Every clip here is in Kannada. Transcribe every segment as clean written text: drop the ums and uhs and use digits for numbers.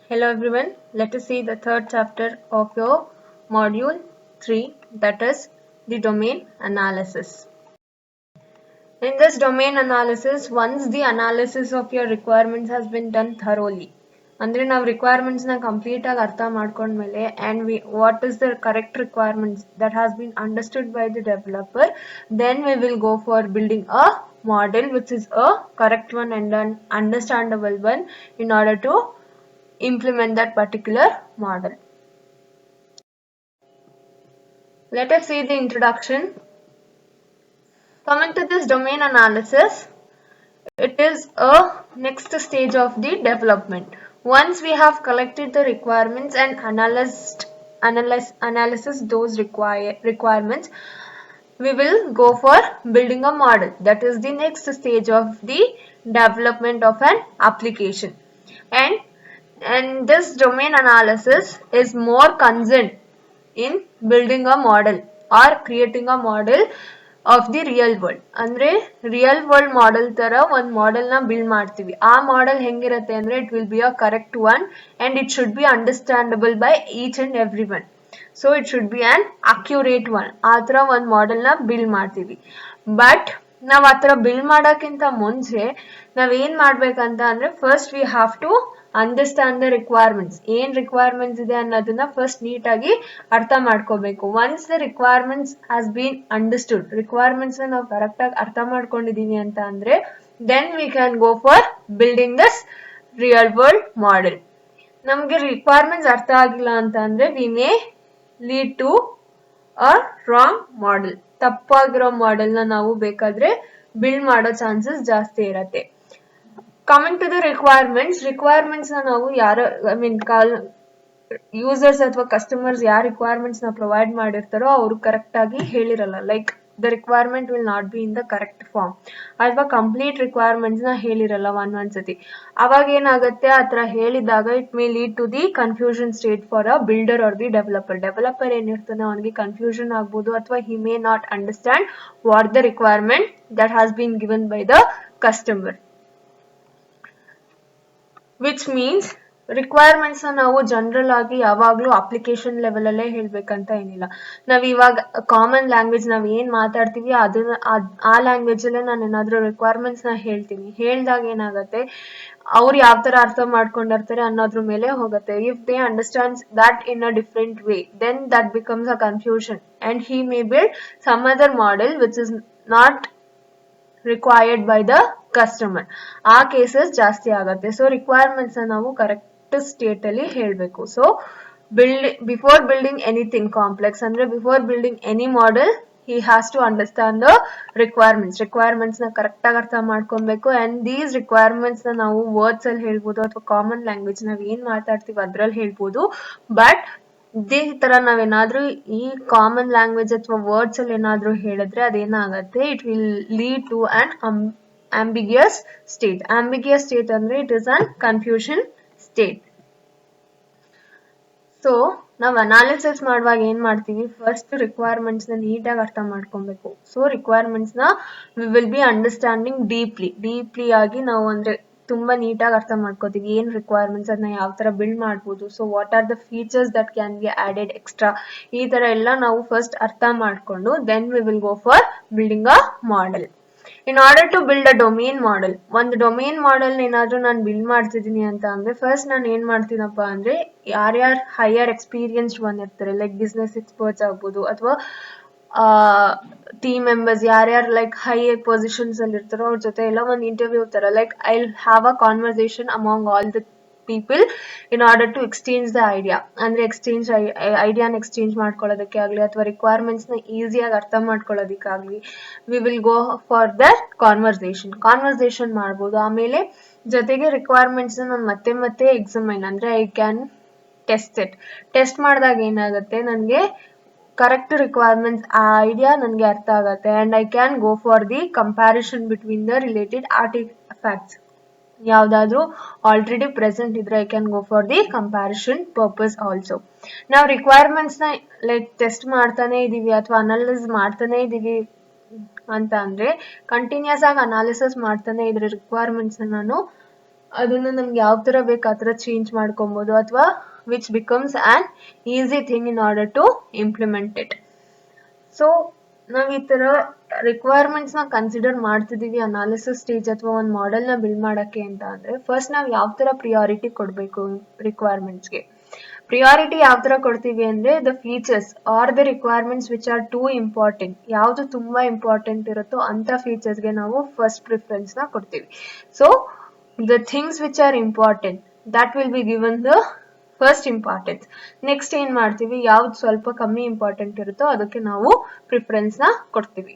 Hello everyone, let us see the third chapter of your module 3, that is the domain analysis. In this domain analysis, once the analysis of your requirements has been done thoroughly, ಅಂದ್ರೆ ನಾವು requirements ನ complete ಆಗಿ ಅರ್ಥ ಮಾಡ್ಕೊಂಡ್ಮೇಲೆ and what is the correct requirements that has been understood by the developer, then we will go for building a model which is a correct one and an understandable one in order to implement that particular model. Let us see the introduction. Coming to this domain analysis, it is a next stage of the development. Once we have collected the requirements and analysis those requirements, we will go for building a model. That is the next stage of the development of an application. And this domain analysis is more concerned in building a model or creating a model of the real world. ಅಂದ್ರೆ real world model ತರ ಒಂದು model ನ build ಮಾಡ್ತೀವಿ. ಆ model ಹೆಂಗಿರುತ್ತೆ ಅಂದ್ರೆ it will be a correct one and it should be understandable by each and everyone. So it should be an accurate one. ಆ ತರ ಒಂದು model ನ build ಮಾಡ್ತೀವಿ. But ನಾವ್ ಆ ತರ build ಮಾಡೋಕ್ಕಿಂತ ಮುಂಚೆ ನಾವೇನ್ ಮಾಡ್ಬೇಕಂತ ಅಂದ್ರೆ first we have to understand the requirements. ಏನ್ ರಿಕ್ವೈರ್ಮೆಂಟ್ಸ್ ಇದೆ ಅನ್ನೋದನ್ನ ಫಸ್ಟ್ ನೀಟಾಗಿ ಅರ್ಥ ಮಾಡ್ಕೋಬೇಕು. Once the requirements has been understood, requirements ನಾವು ಕರೆಕ್ಟ್ ಆಗಿ ಅರ್ಥ ಮಾಡ್ಕೊಂಡಿದೀವಿ ಅಂತ ಅಂದ್ರೆ then we can go for building this real world model. ನಮ್ಗೆ ರಿಕ್ವೈರ್ಮೆಂಟ್ಸ್ ಅರ್ಥ ಆಗಿಲ್ಲ ಅಂತ ಅಂದ್ರೆ we may lead to a wrong model. ತಪ್ಪಾಗಿರೋ ಮಾಡೆಲ್ ನ ನಾವು ಬೇಕಾದ್ರೆ ಬಿಲ್ಡ್ ಮಾಡೋ ಚಾನ್ಸಸ್ ಜಾಸ್ತಿ ಇರತ್ತೆ. Coming to the requirements ನಾವು ಯಾರು ಯೂಸರ್ಸ್ ಅಥವಾ ಕಸ್ಟಮರ್ಸ್ ಯಾರು ರಿಕ್ವೈರ್ಮೆಂಟ್ಸ್ ನ ಪ್ರೊವೈಡ್ ಮಾಡಿರ್ತಾರೋ ಅವರು ಕರೆಕ್ಟ್ ಆಗಿ ಹೇಳಿರಲ್ಲ. Like the requirement will not be in the correct form ಅಥವಾ ಕಂಪ್ಲೀಟ್ ರಿಕ್ವೈರ್ಮೆಂಟ್ಸ್ ನ ಹೇಳಿರಲ್ಲ ಒಂದ್ಸತಿ. ಅವಾಗ ಏನಾಗುತ್ತೆ, ಆ ತರ ಹೇಳಿದಾಗ it may lead to the confusion state for a builder or the developer ಏನಿರ್ತಾನೆ ಅವನಿಗೆ ಕನ್ಫ್ಯೂಷನ್ ಆಗ್ಬೋದು ಅಥವಾ he may not understand what the requirement that has been given by the customer. Which means requirements ನಾವು ಜನರಲ್ ಆಗಿ ಯಾವಾಗ್ಲೂ ಅಪ್ಲಿಕೇಶನ್ ಲೆವೆಲ್ ಅಲ್ಲೇ ಹೇಳ್ಬೇಕಂತ ಏನಿಲ್ಲ. ನಾವ್ ಇವಾಗ ಕಾಮನ್ ಲ್ಯಾಂಗ್ವೇಜ್ ನಾವ್ ಏನ್ ಮಾತಾಡ್ತೀವಿ ಅದನ್ನ ಆ ಲ್ಯಾಂಗ್ವೇಜ್ ಅಲ್ಲೇ ನಾನು ಏನಾದ್ರೂ ರಿಕ್ವೈರ್ಮೆಂಟ್ಸ್ ನ ಹೇಳ್ತೀನಿ. ಹೇಳ್ದಾಗ ಏನಾಗತ್ತೆ, ಅವ್ರು ಯಾವ ತರ ಅರ್ಥ ಮಾಡ್ಕೊಂಡಿರ್ತಾರೆ ಅನ್ನೋದ್ರ ಮೇಲೆ ಹೋಗುತ್ತೆ. If they understands that in a different way then that becomes a confusion and he may build some other model which is not required by the customer. ಆ ಕೇಸಸ್ ಜಾಸ್ತಿ ಆಗತ್ತೆ. ಸೊ ರಿಕ್ವೈರ್ಮೆಂಟ್ಸ್ ನಾವು ಕರೆಕ್ಟ್ ಸ್ಟೇಟ್ ಅಲ್ಲಿ ಹೇಳ್ಬೇಕು. So before building anything complex ಅಂದ್ರೆ before building any model he has to understand the requirements ನ ಕರೆಕ್ಟ್ ಆಗಿ ಅರ್ಥ ಮಾಡ್ಕೊಬೇಕು. ಅಂಡ್ ದೀಸ್ ರಿಕ್ವೈರ್ಮೆಂಟ್ಸ್ ನ ನಾವು ವರ್ಡ್ಸ್ ಅಲ್ಲಿ ಹೇಳ್ಬೋದು ಅಥವಾ ಕಾಮನ್ ಲ್ಯಾಂಗ್ವೇಜ್ ನಾವ್ ಏನ್ ಮಾತಾಡ್ತೀವಿ ಅದ್ರಲ್ಲಿ ಹೇಳ್ಬೋದು. ಬಟ್ ಇದೇ ತರ ನಾವೇನಾದ್ರೂ ಈ ಕಾಮನ್ ಲ್ಯಾಂಗ್ವೇಜ್ ಅಥವಾ ವರ್ಡ್ಸ್ ಅಲ್ಲಿ ಏನಾದ್ರೂ ಹೇಳಿದ್ರೆ ಅದೇನಾಗತ್ತೆ, it will lead to an ambiguous state ಅಂದ್ರೆ it is an confusion state. So ನಾವ್ ಅನಾಲಿಸಿಸ್ ಮಾಡುವಾಗ ಏನ್ ಮಾಡ್ತೀವಿ, ಫಸ್ಟ್ ರಿಕ್ವೈರ್ಮೆಂಟ್ಸ್ ನ ನೀಟಾಗಿ ಅರ್ಥ ಮಾಡ್ಕೊಬೇಕು. ಸೊ ರಿಕ್ವೈರ್ಮೆಂಟ್ಸ್ ನ we will be understanding deeply ಆಗಿ ನಾವು ಅಂದ್ರೆ ತುಂಬಾ ನೀಟಾಗಿ ಅರ್ಥ ಮಾಡ್ಕೋತೀವಿ. ಏನ್ ರಿಕ್ವೈರ್ಮೆಂಟ್ಸ್ ಅದನ್ನ ಯಾವ ತರ ಬಿಲ್ಡ್ ಮಾಡ್ಬೋದು, so what are the features that can be added extra, ಈ ತರ ಎಲ್ಲ ನಾವು ಫಸ್ಟ್ ಅರ್ಥ ಮಾಡ್ಕೊಂಡು then we will go for building a model. In order to build a domain model, ಒಂದು ಡೊಮೇನ್ ಮಾಡೆಲ್ ಏನಾದ್ರೂ ನಾನು ಬಿಲ್ಡ್ ಮಾಡ್ತಿದ್ದೀನಿ ಅಂತ ಅಂದ್ರೆ ಫಸ್ಟ್ ನಾನು ಏನ್ ಮಾಡ್ತೀನಪ್ಪ ಅಂದ್ರೆ ಯಾರ್ಯಾರು ಹೈಯರ್ ಎಕ್ಸ್ಪೀರಿಯನ್ಸ್ಡ್ ಬಂದಿರ್ತಾರೆ, ಲೈಕ್ ಬಿಸ್ನೆಸ್ ಎಕ್ಸ್ಪರ್ಟ್ಸ್ ಆಗ್ಬೋದು ಅಥವಾ ಟೀಮ್ ಮೆಂಬರ್ಸ್ ಯಾರ್ಯಾರು ಲೈಕ್ ಹೈ ಪೊಸಿಷನ್ಸ್ ಅಲ್ಲಿ ಇರ್ತಾರೋ ಅವ್ರ ಜೊತೆ ಎಲ್ಲ ಒಂದು ಇಂಟರ್ವ್ಯೂ ತರ, like I have a conversation among all the people in order to exchange the idea. ಅಂದ್ರೆ ಐಡಿಯಾನ ಎಕ್ಸ್ಚೇಂಜ್ ಮಾಡ್ಕೊಳ್ಳೋದಕ್ಕೆ ಆಗ್ಲಿ ಅಥವಾ ರಿಕ್ವೈರ್ಮೆಂಟ್ಸ್ ನ ಈಸಿಯಾಗಿ ಅರ್ಥ ಮಾಡ್ಕೊಳ್ಳೋದಕ್ಕಾಗ್ಲಿ we will go for that conversation ಮಾಡ್ಬೋದು. ಆಮೇಲೆ ಜೊತೆಗೆ ರಿಕ್ವೈರ್ಮೆಂಟ್ಸ್ ನಾನು ಮತ್ತೆ ಎಕ್ಸಾಮೈನ್ ಅಂದ್ರೆ ಐ ಕ್ಯಾನ್ ಟೆಸ್ಟ್ ಮಾಡಿದಾಗ ಏನಾಗುತ್ತೆ, ನನಗೆ ಕರೆಕ್ಟ್ ರಿಕ್ವೈರ್ಮೆಂಟ್ಸ್ ಆ ಐಡಿಯಾ ನನಗೆ ಅರ್ಥ ಆಗತ್ತೆ and I can go for the comparison between the related artefacts. ಯಾವ್ದಾದ್ರು ಆಲ್ರೆಡಿ ಪ್ರೆಸೆಂಟ್ ಇದ್ರೆ I can go for the comparison purpose also. ನಾವು ರಿಕ್ವೈರ್ಮೆಂಟ್ಸ್ ನ ಲೈಕ್ ಟೆಸ್ಟ್ ಮಾಡ್ತಾನೆ ಇದೀವಿ ಅಥವಾ ಅನಾಲಿಸಿಸ್ ಮಾಡ್ತಾನೆ ಇದೀವಿ ಅಂತ ಅಂದ್ರೆ ಕಂಟಿನ್ಯೂಸ್ ಆಗಿ ಅನಾಲಿಸಿಸ್ ಮಾಡ್ತಾನೆ ಇದ್ರೆ ರಿಕ್ವೈರ್ಮೆಂಟ್ಸ್ ನಾನು ಅದನ್ನ ನಮ್ಗೆ ಯಾವ ತರ ಬೇಕು ಆ ತರ ಚೇಂಜ್ ಮಾಡ್ಕೊಬಹುದು, ಅಥವಾ which becomes an easy thing in order to implement it. So ನಾವ್ ಈ ತರ ರಿಕ್ವೈರ್ಮೆಂಟ್ಸ್ ನ ಕನ್ಸಿಡರ್ ಮಾಡ್ತಿದೀವಿ ಅನಾಲಿಸಿಸ್ ಸ್ಟೇಜ್ ಅಥವಾ ಒಂದು ಮಾಡೆಲ್ ನ ಬಿಲ್ಡ್ ಮಾಡಕ್ಕೆ ಅಂತ ಅಂದ್ರೆ ಫಸ್ಟ್ ನಾವ್ ಯಾವ ತರ ಪ್ರಿಯಾರಿಟಿ ಕೊಡ್ಬೇಕು ರಿಕ್ವೈರ್ಮೆಂಟ್ಸ್ಗೆ. ಪ್ರಿಯಾರಿಟಿ ಯಾವ ತರ ಕೊಡ್ತೀವಿ ಅಂದ್ರೆ the features are the requirements which are two important, ಯಾವ್ದು ತುಂಬಾ ಇಂಪಾರ್ಟೆಂಟ್ ಇರುತ್ತೋ ಅಂತ ಫೀಚರ್ಸ್ಗೆ ನಾವು ಫಸ್ಟ್ ಪ್ರಿಫರೆನ್ಸ್ ನ ಕೊಡ್ತೀವಿ. So the things which are important that will be given the first importance. Next ಏನ್ ಮಾಡ್ತೀವಿ, ಯಾವ್ದು ಸ್ವಲ್ಪ ಕಮ್ಮಿ ಇಂಪಾರ್ಟೆಂಟ್ ಇರುತ್ತೋ ಅದಕ್ಕೆ ನಾವು ಪ್ರಿಫರೆನ್ಸ್ ನ ಕೊಡ್ತೀವಿ.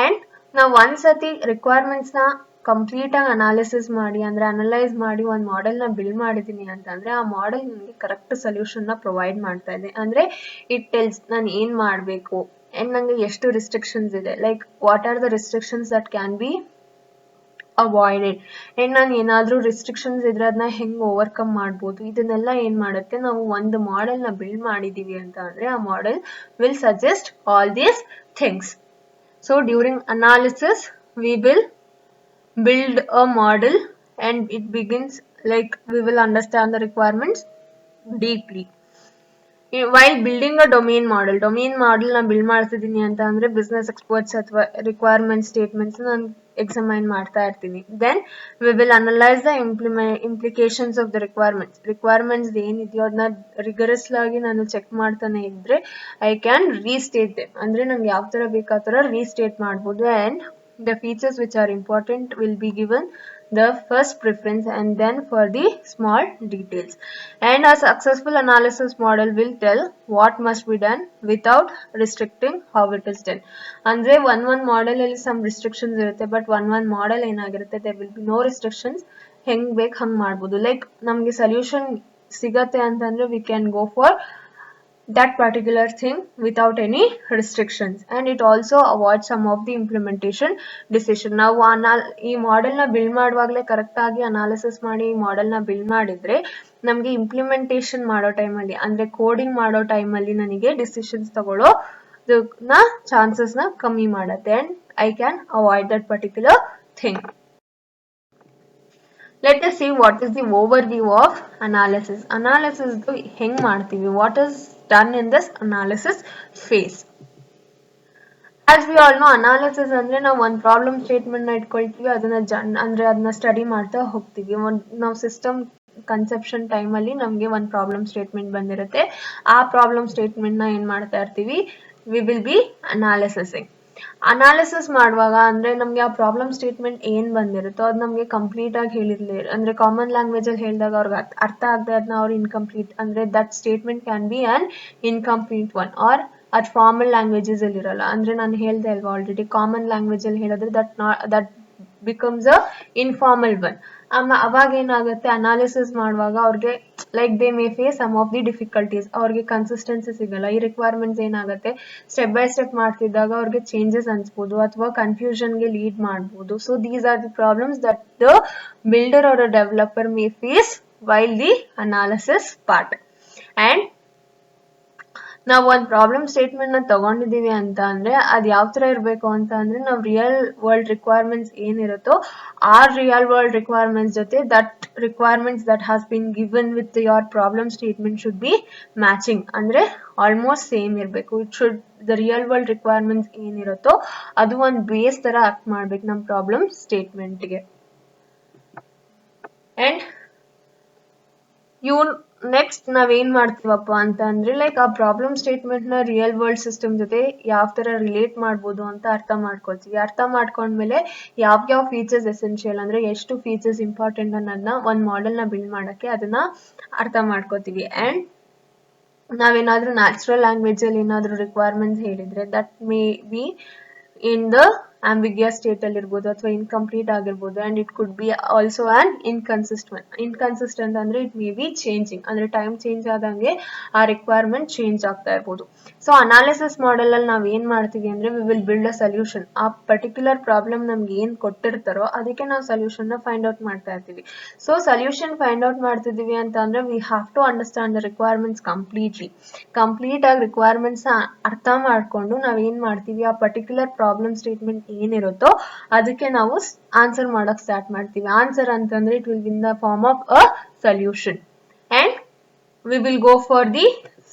ಅಂಡ್ ನಾವು ಒಂದ್ಸತಿ ರಿಕ್ವೈರ್ಮೆಂಟ್ಸ್ ನ ಕಂಪ್ಲೀಟ್ ಆಗಿ ಅನಾಲಿಸಿಸ್ ಮಾಡಿ ಅಂದ್ರೆ ಅನಲೈಸ್ ಮಾಡಿ ಒಂದು ಮಾಡೆಲ್ ನ ಬಿಲ್ಡ್ ಮಾಡಿದೀನಿ ಅಂತಂದ್ರೆ ಆ ಮಾಡೆಲ್ ನನಗೆ ಕರೆಕ್ಟ್ ಸೊಲ್ಯೂಷನ್ ನ ಪ್ರೊವೈಡ್ ಮಾಡ್ತಾ ಇದೆ. ಅಂದ್ರೆ ಇಟ್ ಟೆಲ್ಸ್ ನಾನು ಏನ್ ಮಾಡ್ಬೇಕು ಅಂಡ್ ನಂಗೆ ಎಷ್ಟು ರಿಸ್ಟ್ರಿಕ್ಷನ್ಸ್ ಇದೆ, like what are the restrictions that can be avoided and ನಾನು ಏನಾದ್ರೂ ರಿಸ್ಟ್ರಿಕ್ಷನ್ಸ್ ಇದ್ರೆ ಅದನ್ನ ಹೆಂಗ್ ಓವರ್ಕಮ್ ಮಾಡ್ಬೋದು, ಇದನ್ನೆಲ್ಲ ಏನ್ ಮಾಡುತ್ತೆ, ನಾವು ಒಂದು ಮಾಡೆಲ್ ನ ಬಿಲ್ಡ್ ಮಾಡಿದೀವಿ ಅಂತ ಅಂದ್ರೆ ಆ model will suggest all these things. So during analysis we will build a model and it begins like we will understand the requirements deeply. While building a domain model ನ ಬಿಲ್ಡ್ ಮಾಡ್ತಿದ್ದೀನಿ ಅಂತ ಅಂದ್ರೆ ಬಿಸ್ನೆಸ್ ಎಕ್ಸ್ಪರ್ಟ್ಸ್ ಅಥವಾ ರಿಕ್ವೈರ್ಮೆಂಟ್ ಸ್ಟೇಟ್ಮೆಂಟ್ಸ್ ನಾನು ಎಕ್ಸಾಮೈನ್ ಮಾಡ್ತಾ ಇರ್ತೀನಿ. Then we will analyse the implications of the requirements ಏನಿದೆಯೋ ಅದನ್ನ ರಿಗರಸ್ ಆಗಿ ನಾನು ಚೆಕ್ ಮಾಡ್ತಾನೆ ಇದ್ರೆ ಐ ಕ್ಯಾನ್ ರೀಸ್ಟೇಟ್ ದೆಮ್, ಅಂದ್ರೆ ನಂಗೆ ಯಾವ ತರ ಬೇಕು ಆ ತರ ರೀಸ್ಟೇಟ್ ಮಾಡ್ಬೋದು. And the features which are important will be given the first preference and then for the small details. And a successful analysis model will tell what must be done without restricting how it is done. ಅಂದ್ರೆ one model ಅಲ್ಲಿ some restrictions ಇರುತ್ತೆ, but one model ಏನಾಗಿರುತ್ತೆ there will be no restrictions, ಹೆಂಗ್ ಬೇಕು ಹಂಗ್ ಮಾಡ್ಬೋದು. ಲೈಕ್ ನಮ್ಗೆ ಸೊಲ್ಯೂಷನ್ ಸಿಗತ್ತೆ ಅಂತಂದ್ರೆ we can go for that particular thing without any restrictions, and it also avoids some of the implementation decision. ನಾವು ಈ ಮಾಡೆಲ್ ನ ಬಿಲ್ಡ್ ಮಾಡುವಾಗಲೇ ಕರೆಕ್ಟ್ ಆಗಿ ಅನಾಲಿಸಿಸ್ ಮಾಡಿ ಈ ಮಾಡೆಲ್ ನ ಬಿಲ್ಡ್ ಮಾಡಿದ್ರೆ ನಮ್ಗೆ ಇಂಪ್ಲಿಮೆಂಟೇಷನ್ ಮಾಡೋ ಟೈಮಲ್ಲಿ ಅಂದ್ರೆ ಕೋಡಿಂಗ್ ಮಾಡೋ ಟೈಮಲ್ಲಿ ನನಗೆ ಡಿಸಿಷನ್ಸ್ ತಗೊಳ್ಳೋ ಚಾನ್ಸಸ್ ನ ಕಮ್ಮಿ ಮಾಡುತ್ತೆ and I can avoid that particular thing. Let us see what is the overview of analysis. Analysis ಹೆಂಗ್ ಮಾಡ್ತೀವಿ, what is done in this analysis phase. As we all know, analysis ಅಂದ್ರೆ ನಾವು ಒಂದು ಪ್ರಾಬ್ಲಮ್ ಸ್ಟೇಟ್ಮೆಂಟ್ ನ ಇಟ್ಕೊಳ್ತೀವಿ, ಅದನ್ನ ಸ್ಟಡಿ ಮಾಡ್ತಾ ಹೋಗ್ತೀವಿ. ನಾವು ಸಿಸ್ಟಮ್ ಕನ್ಸೆಪ್ಷನ್ ಟೈಮ್ ಅಲ್ಲಿ ನಮ್ಗೆ ಒಂದು ಪ್ರಾಬ್ಲಮ್ ಸ್ಟೇಟ್ಮೆಂಟ್ ಬಂದಿರುತ್ತೆ, ಆ ಪ್ರಾಬ್ಲಮ್ ಸ್ಟೇಟ್ಮೆಂಟ್ ನ ಏನ್ ಮಾಡ್ತಾ ಇರ್ತೀವಿ, ವಿ ವಿಲ್ ಬಿ ಅನಾಲಿಸಿಸ್ ಮಾಡುವಾಗ ಅಂದ್ರೆ ನಮ್ಗೆ ಆ ಪ್ರಾಬ್ಲಮ್ ಸ್ಟೇಟ್ಮೆಂಟ್ ಏನ್ ಬಂದಿರುತ್ತೋ ಅದು ನಮ್ಗೆ ಕಂಪ್ಲೀಟ್ ಆಗಿ ಹೇಳಿರ್ಲಿ ಅಂದ್ರೆ ಕಾಮನ್ ಲ್ಯಾಂಗ್ವೇಜ್ ಅಲ್ಲಿ ಹೇಳಿದಾಗ ಅವ್ರಿಗೆ ಅರ್ಥ ಆಗದೆ ಅದನ್ನ ಅವ್ರು ಇನ್ಕಂಪ್ಲೀಟ್ ಅಂದ್ರೆ that statement can be an incomplete one, or ಅದು ಫಾರ್ಮಲ್ ಲ್ಯಾಂಗ್ವೇಜಸ್ ಅಲ್ಲಿ ಇರಲ್ಲ. ಅಂದ್ರೆ ನಾನು ಹೇಳ್ದೆ ಅಲ್ವಾ ಆಲ್ರೆಡಿ ಕಾಮನ್ ಲ್ಯಾಂಗ್ವೇಜ್ ಅಲ್ಲಿ ಹೇಳಿದ್ರೆ that becomes a informal one. ಅವಾಗ ಏನಾಗುತ್ತೆ, ಅನಾಲಿಸಿಸ್ ಮಾಡುವಾಗ ಅವ್ರಿಗೆ like they may face some of the difficulties, ಅವ್ರಿಗೆ ಕನ್ಸಿಸ್ಟೆನ್ಸಿ ಸಿಗಲ್ಲ. ಈ ರಿಕ್ವೈರ್ಮೆಂಟ್ಸ್ ಏನಾಗುತ್ತೆ ಸ್ಟೆಪ್ ಬೈ ಸ್ಟೆಪ್ ಮಾಡ್ತಿದ್ದಾಗ ಅವ್ರಿಗೆ ಚೇಂಜಸ್ ಅನ್ಸ್ಬೋದು ಅಥವಾ ಕನ್ಫ್ಯೂಷನ್ಗೆ ಲೀಡ್ ಮಾಡ್ಬೋದು. So these are the problems that the builder or a developer may face while the analysis part. And ನಾವು ಒಂದು ಪ್ರಾಬ್ಲಮ್ ಸ್ಟೇಟ್ಮೆಂಟ್ ನ ತಗೊಂಡಿದೀವಿ ಅಂತ ಅಂದ್ರೆ ಅದು ಯಾವ ತರ ಇರಬೇಕು ಅಂತ ಅಂದ್ರೆ ನಾವು ರಿಯಲ್ ವರ್ಲ್ಡ್ ರಿಕ್ವೈರ್ಮೆಂಟ್ಸ್ ಏನಿರುತ್ತೋ ಆ ರಿಯಲ್ ವರ್ಲ್ಡ್ ರಿಕ್ವೈರ್ಮೆಂಟ್ಸ್ ಜೊತೆ that requirements that has been given with your problem statement should be matching, ಅಂದ್ರೆ ಆಲ್ಮೋಸ್ಟ್ ಸೇಮ್ ಇರಬೇಕು. It should the real world requirements ಏನಿರುತ್ತೋ ಅದು ಒಂದು ಬೇಸ್ ತರ ಆಕ್ಟ್ ಮಾಡ್ಬೇಕು ನಮ್ಮ ಪ್ರಾಬ್ಲಮ್ ಸ್ಟೇಟ್ಮೆಂಟ್ಗೆ. ಅಂಡ್ ನೆಕ್ಸ್ಟ್ ನಾವೇನ್ ಮಾಡ್ತೀವಪ್ಪ ಅಂತ ಅಂದ್ರೆ ಲೈಕ್ ಆ ಪ್ರಾಬ್ಲಮ್ ಸ್ಟೇಟ್ಮೆಂಟ್ ನ ರಿಯಲ್ ವರ್ಲ್ಡ್ ಸಿಸ್ಟಮ್ ಜೊತೆ ಯಾವ ತರ ರಿಲೇಟ್ ಮಾಡ್ಬೋದು ಅಂತ ಅರ್ಥ ಮಾಡ್ಕೊಳ್ತೀವಿ. ಅರ್ಥ ಮಾಡ್ಕೊಂಡ್ಮೇಲೆ ಯಾವ ಫೀಚರ್ಸ್ ಎಸೆನ್ಷಿಯಲ್ ಅಂದ್ರೆ ಎಷ್ಟು ಫೀಚರ್ಸ್ ಇಂಪಾರ್ಟೆಂಟ್ ಅನ್ನೋದನ್ನ ಒಂದ್ ಮಾಡೆಲ್ ನ ಬಿಲ್ಡ್ ಮಾಡಕ್ಕೆ ಅದನ್ನ ಅರ್ಥ ಮಾಡ್ಕೋತೀವಿ. ಅಂಡ್ ನಾವೇನಾದ್ರೂ ನ್ಯಾಚುರಲ್ ಲ್ಯಾಂಗ್ವೇಜ್ ಅಲ್ಲಿ ಏನಾದ್ರೂ ರಿಕ್ವೈರ್ಮೆಂಟ್ಸ್ ಹೇಳಿದ್ರೆ that may be in the ambiguous state ಅಲ್ಲಿ ಇರ್ಬೋದು ಅಥವಾ ಇನ್ಕಂಪ್ಲೀಟ್ ಆಗಿರ್ಬೋದು. And it could be also on inconsistent ಅಂದ್ರೆ ಇಟ್ ಮೇ ಬಿ ಚೇಂಜಿಂಗ್, ಅಂದ್ರೆ ಟೈಮ್ ಚೇಂಜ್ ಆದಂಗೆ ಆ ರಿಕ್ವೈರ್ಮೆಂಟ್ ಚೇಂಜ್ ಆಗ್ತಾ ಇರ್ಬೋದು. ಸೊ ಅನಾಲಿಸಿಸ್ ಮಾಡೆಲ್ ಅಲ್ಲಿ ನಾವ್ ಏನ್ ಮಾಡ್ತೀವಿ ಅಂದ್ರೆ we will build a solution. ಆ ಪರ್ಟಿಕ್ಯುಲರ್ ಪ್ರಾಬ್ಲಮ್ ನಮ್ಗೆ ಏನ್ ಕೊಟ್ಟಿರ್ತಾರೋ ಅದಕ್ಕೆ ನಾವು ಸೊಲ್ಯೂಷನ್ ನ ಫೈಂಡ್ ಔಟ್ ಮಾಡ್ತಾ ಇರ್ತೀವಿ. ಸೊ ಸೊಲ್ಯೂಷನ್ ಫೈಂಡ್ ಔಟ್ ಮಾಡ್ತಿದೀವಿ ಅಂತ ಅಂದ್ರೆ we have to understand the requirements complete ಆಗಿ ರಿಕ್ವೈರ್ಮೆಂಟ್ಸ್ ಅರ್ಥ ಮಾಡ್ಕೊಂಡು ನಾವ್ ಏನ್ ಮಾಡ್ತೀವಿ, ಆ ಪರ್ಟಿಕ್ಯುಲರ್ ಪ್ರಾಬ್ಲಮ್ ಸ್ಟೇಟ್ಮೆಂಟ್ ಏನಿರುತ್ತೋ ಅದಕ್ಕೆ ನಾವು ಆನ್ಸರ್ ಮಾಡಕ್ ಸ್ಟಾರ್ಟ್ ಮಾಡ್ತೀವಿ. ಆನ್ಸರ್ ಅಂತಂದ್ರೆ it will in the form of a solution. And we will go for the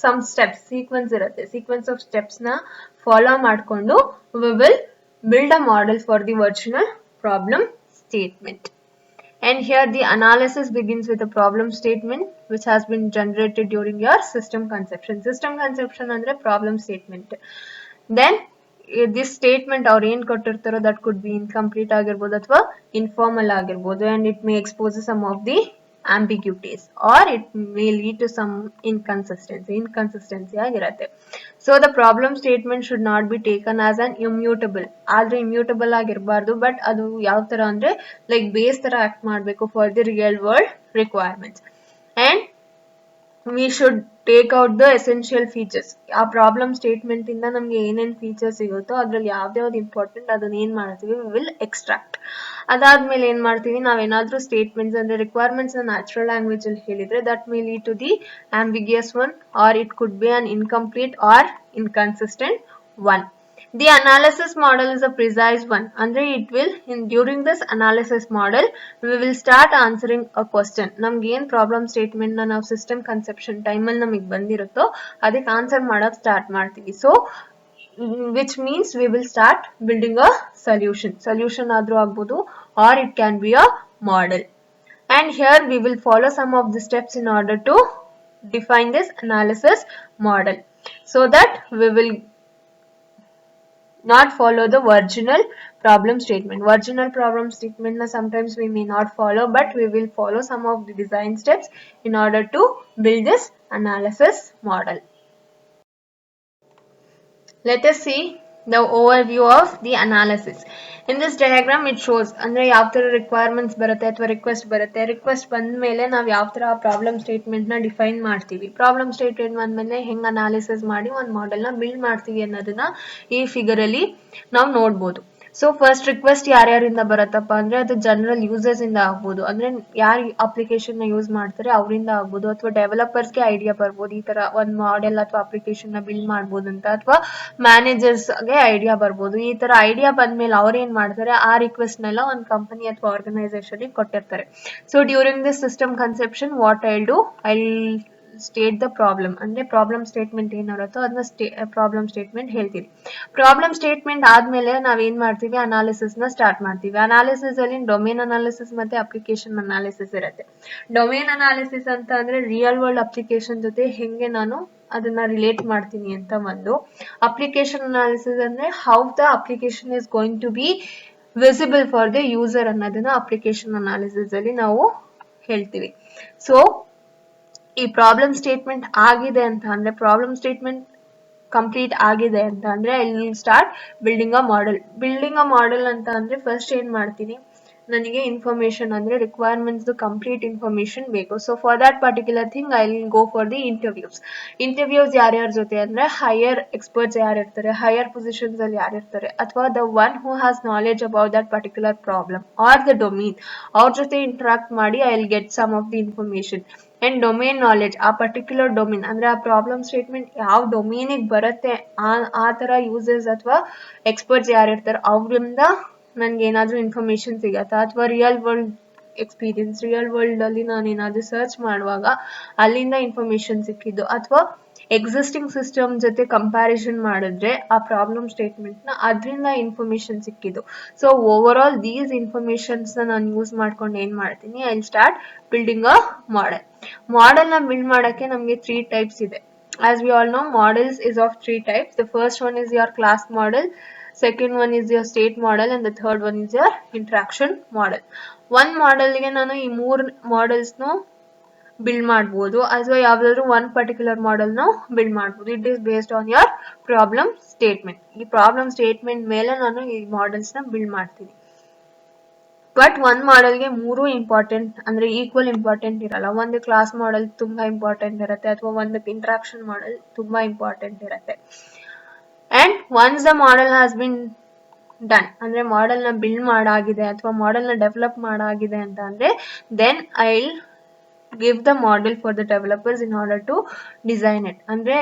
some steps. Sequence ಇರುತ್ತೆ, ಸೀಕ್ವೆನ್ಸ್ ಆಫ್ ಸ್ಟೆಪ್ಸ್ ನ ಫಾಲೋ ಮಾಡ್ಕೊಂಡು we will build a model for the virtual problem statement. And here the analysis begins with a problem statement which has been generated during your system conception. System conception andre problem statement. Then this statement or ಏನು ಕೊಟ್ಟಿರ್ತಾರೋ that could be incomplete ಆಗಿರ್ಬೋದು ಅಥವಾ informal ಆಗಿರ್ಬೋದು, and it may expose some of the ambiguities or it may lead to some inconsistency ಆಗಿರುತ್ತೆ. So the problem statement should not be taken as an immutable. ಆದ್ರೆ immutable ಆಗಿರಬಾರ್ದು, ಬಟ್ ಅದು ಯಾವ ತರ ಅಂದ್ರೆ ಲೈಕ್ ಬೇಸ್ ತರ ಆಕ್ಟ್ ಮಾಡಬೇಕು for the real world requirements. And we should take out the essential features. ಆ ಪ್ರಾಬ್ಲಮ್ ಸ್ಟೇಟ್ಮೆಂಟ್ ಇಂದ ನಮ್ಗೆ ಏನೇನ್ ಫೀಚರ್ಸ್ ಸಿಗುತ್ತೋ ಅದ್ರಲ್ಲಿ ಯಾವ್ದಾವ್ದು ಇಂಪಾರ್ಟೆಂಟ್ ಅದನ್ನ ಏನ್ ಮಾಡ್ತೀವಿ, we will extract. ಅದಾದ್ಮೇಲೆ ಏನ್ ಮಾಡ್ತೀವಿ, ನಾವೇನಾದ್ರೂ ಸ್ಟೇಟ್ಮೆಂಟ್ಸ್ ಅಂದ್ರೆ ರಿಕ್ವೈರ್ಮೆಂಟ್ಸ್ ನ್ಯಾಚುರಲ್ ಲ್ಯಾಂಗ್ವೇಜ್ ಅಲ್ಲಿ ಹೇಳಿದ್ರೆ that may lead to the ambiguous one or it could be an incomplete or inconsistent one. The analysis model is a precise one. Andre it will during this analysis model we will start answering a question. ನಮ್ಗೆ ಏನ್ ಪ್ರಾಬ್ಲಮ್ ಸ್ಟೇಟ್ಮೆಂಟ್ ನ ನಾವು ಸಿಸ್ಟಮ್ ಕನ್ಸೆಪ್ಷನ್ ಟೈಮ್ ಅಲ್ಲಿ ನಮಗೆ ಬಂದಿರುತ್ತೋ ಅದಕ್ಕೆ ಆನ್ಸರ್ ಮಾಡಕ್ ಸ್ಟಾರ್ಟ್ ಮಾಡ್ತೀವಿ. So which means we will start building a solution ಆದ್ರೂ ಆಗ್ಬೋದು or it can be a model. And here we will follow some of the steps in order to define this analysis model so that we will not follow the original problem statement. Original problem statement na sometimes we may not follow, but we will follow some of the design steps in order to build this analysis model. Let us see the overview of the analysis. In this diagram it shows ಅಂದ್ರೆ ಯಾವ ತರ ರಿಕ್ವೈರ್ಮೆಂಟ್ಸ್ ಬರುತ್ತೆ ಅಥವಾ ರಿಕ್ವೆಸ್ಟ್ ಬರುತ್ತೆ. ರಿಕ್ವೆಸ್ಟ್ ಬಂದ ಮೇಲೆ ನಾವು ಯಾವ ತರ ಪ್ರಾಬ್ಲಮ್ ಸ್ಟೇಟ್ಮೆಂಟ್ ನ ಡಿಫೈನ್ ಮಾಡ್ತೀವಿ. ಪ್ರಾಬ್ಲಮ್ ಸ್ಟೇಟ್ಮೆಂಟ್ ಬಂದ್ಮೇಲೆ ಹೆಂಗ್ ಅನಾಲಿಸಿಸ್ ಮಾಡಿ ಒಂದು ಮಾಡೆಲ್ ನ ಬಿಲ್ಡ್ ಮಾಡ್ತೀವಿ ಅನ್ನೋದನ್ನ ಈ ಫಿಗರ್ ಅಲ್ಲಿ ನಾವು ನೋಡಬಹುದು. ಸೊ ಫಸ್ಟ್ ರಿಕ್ವೆಸ್ಟ್ ಯಾರ್ಯಾರಿಂದ ಬರುತ್ತಪ್ಪ ಅಂದ್ರೆ ಅದು ಜನರಲ್ ಯೂಸರ್ಸ್ ಇಂದ ಆಗ್ಬೋದು, ಅಂದ್ರೆ ಯಾರು ಅಪ್ಲಿಕೇಶನ್ ನ ಯೂಸ್ ಮಾಡ್ತಾರೆ ಅವರಿಂದ ಆಗ್ಬೋದು, ಅಥವಾ ಡೆವಲಪರ್ಸ್ ಗೆ ಐಡಿಯಾ ಬರ್ಬೋದು ಈ ತರ ಒಂದು ಮಾಡೆಲ್ ಅಥವಾ ಅಪ್ಲಿಕೇಶನ್ ನ ಬಿಲ್ಡ್ ಮಾಡ್ಬೋದು ಅಂತ, ಅಥವಾ ಮ್ಯಾನೇಜರ್ಸ್ ಗೆ ಐಡಿಯಾ ಬರ್ಬೋದು. ಈ ತರ ಐಡಿಯಾ ಬಂದ್ಮೇಲೆ ಅವ್ರು ಏನ್ ಮಾಡ್ತಾರೆ, ಆ ರಿಕ್ವೆಸ್ಟ್ ನೆಲ್ಲ ಒಂದು ಕಂಪನಿ ಅಥವಾ ಆರ್ಗನೈಸೇಷನ್ ಕೊಟ್ಟಿರ್ತಾರೆ. So during this system conception what I state the problem ಅಂದ್ರೆ ಪ್ರಾಬ್ಲಮ್ ಸ್ಟೇಟ್ಮೆಂಟ್ ಏನಿರುತ್ತೋ ಅದನ್ನ ಪ್ರಾಬ್ಲಮ್ ಸ್ಟೇಟ್ಮೆಂಟ್ ಹೇಳ್ತೀವಿ. ಪ್ರಾಬ್ಲಮ್ ಸ್ಟೇಟ್ಮೆಂಟ್ ಆದ್ಮೇಲೆ ನಾವ್ ಏನ್ ಮಾಡ್ತೀವಿ, ಅನಾಲಿಸಿಸ್ ನ ಸ್ಟಾರ್ಟ್ ಮಾಡ್ತೀವಿ. ಅನಾಲಿಸಿಸ್ ಅಲ್ಲಿ ಡೊಮೇನ್ ಅನಾಲಿಸಿಸ್ ಮತ್ತೆ ಅಪ್ಲಿಕೇಶನ್ ಅನಾಲಿಸಿಸ್ ಇರುತ್ತೆ. ಡೊಮೇನ್ ಅನಾಲಿಸಿಸ್ ಅಂತ ಅಂದ್ರೆ ರಿಯಲ್ ವರ್ಲ್ಡ್ ಅಪ್ಲಿಕೇಶನ್ ಜೊತೆ ಹೆಂಗೆ ನಾನು ಅದನ್ನ ರಿಲೇಟ್ ಮಾಡ್ತೀನಿ ಅಂತ ಒಂದು. ಅಪ್ಲಿಕೇಶನ್ ಅನಾಲಿಸಿಸ್ ಅಂದ್ರೆ how the application is going to be visible for the user ಅನ್ನೋದನ್ನ ಅಪ್ಲಿಕೇಶನ್ ಅನಾಲಿಸಿಸ್ ಅಲ್ಲಿ ನಾವು ಹೇಳ್ತೀವಿ. ಸೊ ಈ ಪ್ರಾಬ್ಲಮ್ ಸ್ಟೇಟ್ಮೆಂಟ್ ಆಗಿದೆ ಅಂತ ಅಂದ್ರೆ ಪ್ರಾಬ್ಲಮ್ ಸ್ಟೇಟ್ಮೆಂಟ್ ಕಂಪ್ಲೀಟ್ ಆಗಿದೆ ಅಂತ ಅಂದ್ರೆ I will start building a model ಅಂತ ಅಂದ್ರೆ ಫಸ್ಟ್ ಏನ್ ಮಾಡ್ತೀನಿ, ನನಗೆ ಇನ್ಫಾರ್ಮೇಶನ್ ಅಂದ್ರೆ ರಿಕ್ವೈರ್ಮೆಂಟ್ಸ್ ಕಂಪ್ಲೀಟ್ ಇನ್ಫಾರ್ಮೇಶನ್ ಬೇಕು. So for that particular thing I will go for the interviews ಯಾರ್ಯಾರ ಜೊತೆ ಅಂದ್ರೆ ಹೈಯರ್ ಎಕ್ಸ್ಪರ್ಟ್ಸ್ ಯಾರಿರ್ತಾರೆ, ಹೈಯರ್ ಪೊಸಿಷನ್ಸ್ ಅಲ್ಲಿ ಯಾರಿರ್ತಾರೆ, ಅಥವಾ the one who has knowledge about that particular problem or the domain, ಅವ್ರ ಜೊತೆ ಇಂಟ್ರಾಕ್ಟ್ ಮಾಡಿ I will get some of the information. And domain knowledge, ಆ ಪರ್ಟಿಕ್ಯುಲರ್ ಡೊಮೇನ್ ಅಂದ್ರೆ ಆ ಪ್ರಾಬ್ಲಮ್ ಸ್ಟೇಟ್ಮೆಂಟ್ ಯಾವ ಡೊಮೇನಿಗೆ ಬರುತ್ತೆ ಆ ತರ ಯೂಸರ್ಸ್ ಅಥವಾ ಎಕ್ಸ್ಪರ್ಟ್ಸ್ ಯಾರಿರ್ತಾರೆ ಅವರಿಂದ ನನ್ಗೆ ಏನಾದ್ರೂ ಇನ್ಫಾರ್ಮೇಶನ್ ಸಿಗತ್ತಾ, ಅಥವಾ real world experience, real world ಅಲ್ಲಿ ನಾನು ಏನಾದ್ರೂ ಸರ್ಚ್ ಮಾಡುವಾಗ ಅಲ್ಲಿಂದ ಇನ್ಫಾರ್ಮೇಶನ್ ಸಿಕ್ಕಿದ್ದು, ಅಥವಾ ಎಕ್ಸಿಸ್ಟಿಂಗ್ ಸಿಸ್ಟಮ್ ಜೊತೆ ಕಂಪ್ಯಾರಿಸನ್ ಮಾಡಿದ್ರೆ ಆ ಪ್ರಾಬ್ಲಮ್ ಸ್ಟೇಟ್ಮೆಂಟ್ ನ ಅದರಿಂದ ಇನ್ಫಾರ್ಮೇಶನ್ ಸಿಕ್ಕಿದ್ದು. So over all these informations ನಾನು ಯೂಸ್ ಮಾಡ್ಕೊಂಡು ಏನ್ ಮಾಡ್ತೀನಿ, I start building a model ನ ಬಿಲ್ಡ್ ಮಾಡಕ್ಕೆ ನಮ್ಗೆ 3 ಟೈಪ್ಸ್ ಇದೆ. As we all know, models is of 3 types. The first one is your class model, second one is your state model, and the third one is your interaction model. One model ಗೆ ನಾನು ಈ 3 models ನು ಬಿಲ್ಡ್ ಮಾಡಬಹುದು, ಅಥವಾ ಯಾವ್ದಾದ್ರು one particular model ನ ಬಿಲ್ಡ್ ಮಾಡಬಹುದು. It is based on your problem statement. ಈ ಪ್ರಾಬ್ಲಮ್ ಸ್ಟೇಟ್ಮೆಂಟ್ ಮೇಲೆ ನಾನು ಈ ಮಾಡೆಲ್ಸ್ ನ ಬಿಲ್ಡ್ ಮಾಡ್ತೀನಿ. ಬಟ್ ಒಂದ್ ಮಾಡೆಲ್ಗೆ 3 ಇಂಪಾರ್ಟೆಂಟ್ ಅಂದ್ರೆ ಈಕ್ವಲ್ ಇಂಪಾರ್ಟೆಂಟ್ ಇರಲ್ಲ. ಒಂದು ಕ್ಲಾಸ್ ಮಾಡೆಲ್ ತುಂಬಾ ಇಂಪಾರ್ಟೆಂಟ್ ಇರುತ್ತೆ, ಅಥವಾ ಒಂದು ಇಂಟ್ರಾಕ್ಷನ್ ಮಾಡೆಲ್ ತುಂಬಾ ಇಂಪಾರ್ಟೆಂಟ್ ಇರುತ್ತೆ. And once the model has been done ಅಂದ್ರೆ ಮಾಡೆಲ್ ನ ಬಿಲ್ಡ್ ಮಾಡಾಗಿದೆ ಅಥವಾ ಮಾಡೆಲ್ ನ ಡೆವಲಪ್ ಮಾಡಾಗಿದೆ ಅಂತ ಅಂದ್ರೆ then I will give the model for the developers in order to design it. Andre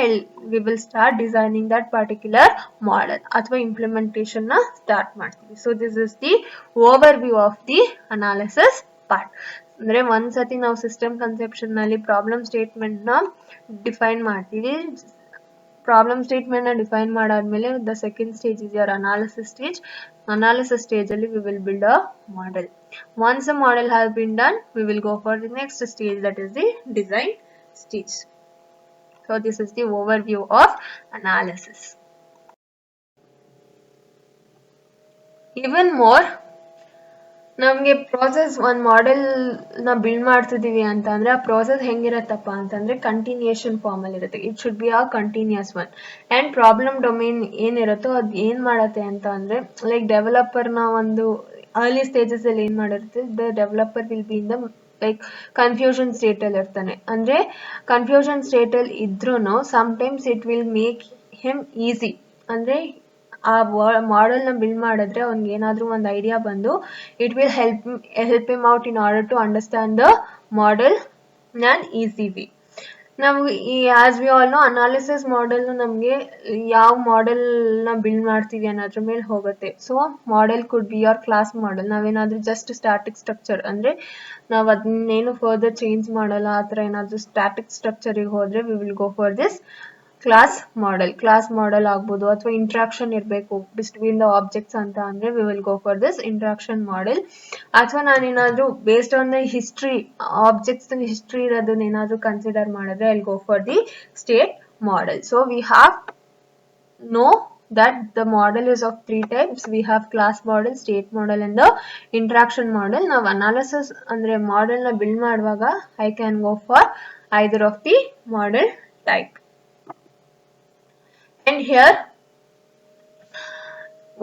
we will start designing that particular model ಅಥವಾ implementation na start ಮಾಡ್ತೀವಿ. So this is the overview of the analysis part. ಅಂದ್ರೆ ಒಂದ್ಸತಿ ನಾವು ಸಿಸ್ಟಮ್ ಕನ್ಸೆಪ್ಷನ್ ನಲ್ಲಿ ಪ್ರಾಬ್ಲಮ್ ಸ್ಟೇಟ್ಮೆಂಟ್ ನ ಡಿಫೈನ್ ಮಾಡ್ತೀವಿ. ಪ್ರಾಬ್ಲಮ್ ಸ್ಟೇಟ್ಮೆಂಟ್ ನ ಡಿಫೈನ್ ಮಾಡಾದ್ಮೇಲೆ the second stage is your analysis stage. Analysis stage ಅಲ್ಲಿ we will build a model. Once the model has been done, we will go for the next stage, that is the design stage. So this is the overview of analysis. Even more, ನಮಗೆ ಪ್ರಾಸೆಸ್ ಒಂದು ಮಾಡೆಲ್ ನ ಬಿಲ್ಡ್ ಮಾಡ್ತಿದೀವಿ ಅಂತ ಅಂದ್ರೆ ಆ ಪ್ರಾಸೆಸ್ ಹೆಂಗಿರತ್ತಪ್ಪ ಅಂತಂದ್ರೆ ಕಂಟಿನ್ಯೂಯೇಷನ್ ಫಾರ್ಮ್ ಅಲ್ಲಿ ಇರುತ್ತೆ. It should be a continuous one. And problem domain ಏನಿರುತ್ತೋ ಅದ್ ಏನ್ ಮಾಡತ್ತೆ ಅಂತ ಅಂದ್ರೆ ಲೈಕ್ ಡೆವಲಪರ್ ನ ಒಂದು ಅರ್ಲಿ ಸ್ಟೇಜಸ್ ಅಲ್ಲಿ ಏನ್ ಮಾಡಿರುತ್ತೆ, the developer will be in the like confusion state ಅಲ್ಲಿ ಇರ್ತಾನೆ. ಅಂದ್ರೆ ಕನ್ಫ್ಯೂಷನ್ ಸ್ಟೇಟ್ ಅಲ್ಲಿ ಇದ್ರೂನು sometimes it will make him easy. ಅಂದ್ರೆ ಆ ಮಾಡೆಲ್ ನ ಬಿಲ್ಡ್ ಮಾಡಿದ್ರೆ ಅವ್ನಿಗೆ ಏನಾದ್ರೂ ಒಂದು ಐಡಿಯಾ ಬಂದು it will help him out in order to understand the model an easy way. ನಮ್ಗೆ ಈ as we all know analysis model ನಮ್ಗೆ ಯಾವ ಮಾಡೆಲ್ ನ ಬಿಲ್ಡ್ ಮಾಡ್ತೀವಿ ಅನ್ನೋದ್ರ ಮೇಲೆ ಹೋಗುತ್ತೆ. So model could be your class model. ನಾವೇನಾದ್ರೂ ಜಸ್ಟ್ ಸ್ಟ್ಯಾಟಿಕ್ ಸ್ಟ್ರಕ್ಚರ್ ಅಂದ್ರೆ ನಾವ್ ಅದನ್ನೇನು ಫರ್ದರ್ ಚೇಂಜ್ ಮಾಡಲ್ಲ, ಆತರ ಏನಾದ್ರೂ ಸ್ಟ್ಯಾಟಿಕ್ ಸ್ಟ್ರಕ್ಚರ್ ಗೆ ಹೋದ್ರೆ we will go for this class model ಆಗ್ಬೋದು. ಅಥವಾ ಇಂಟ್ರಾಕ್ಷನ್ ಇರಬೇಕು ಬಿಟ್ವೀನ್ ದ ಆಬ್ಜೆಕ್ಟ್ಸ್ ಅಂತ ಅಂದ್ರೆ we will go for this interaction model. ಅಥವಾ ನಾನೇನಾದ್ರೂ based on the history objects history ಇರೋದನ್ನ ಏನಾದ್ರೂ ಕನ್ಸಿಡರ್ ಮಾಡಿದ್ರೆ I go for the state model. So we have know that the model is of three types. We have class model, state model and the interaction model. Now analysis andre model na build ಮಾಡುವಾಗ I can go for either of the model type. And here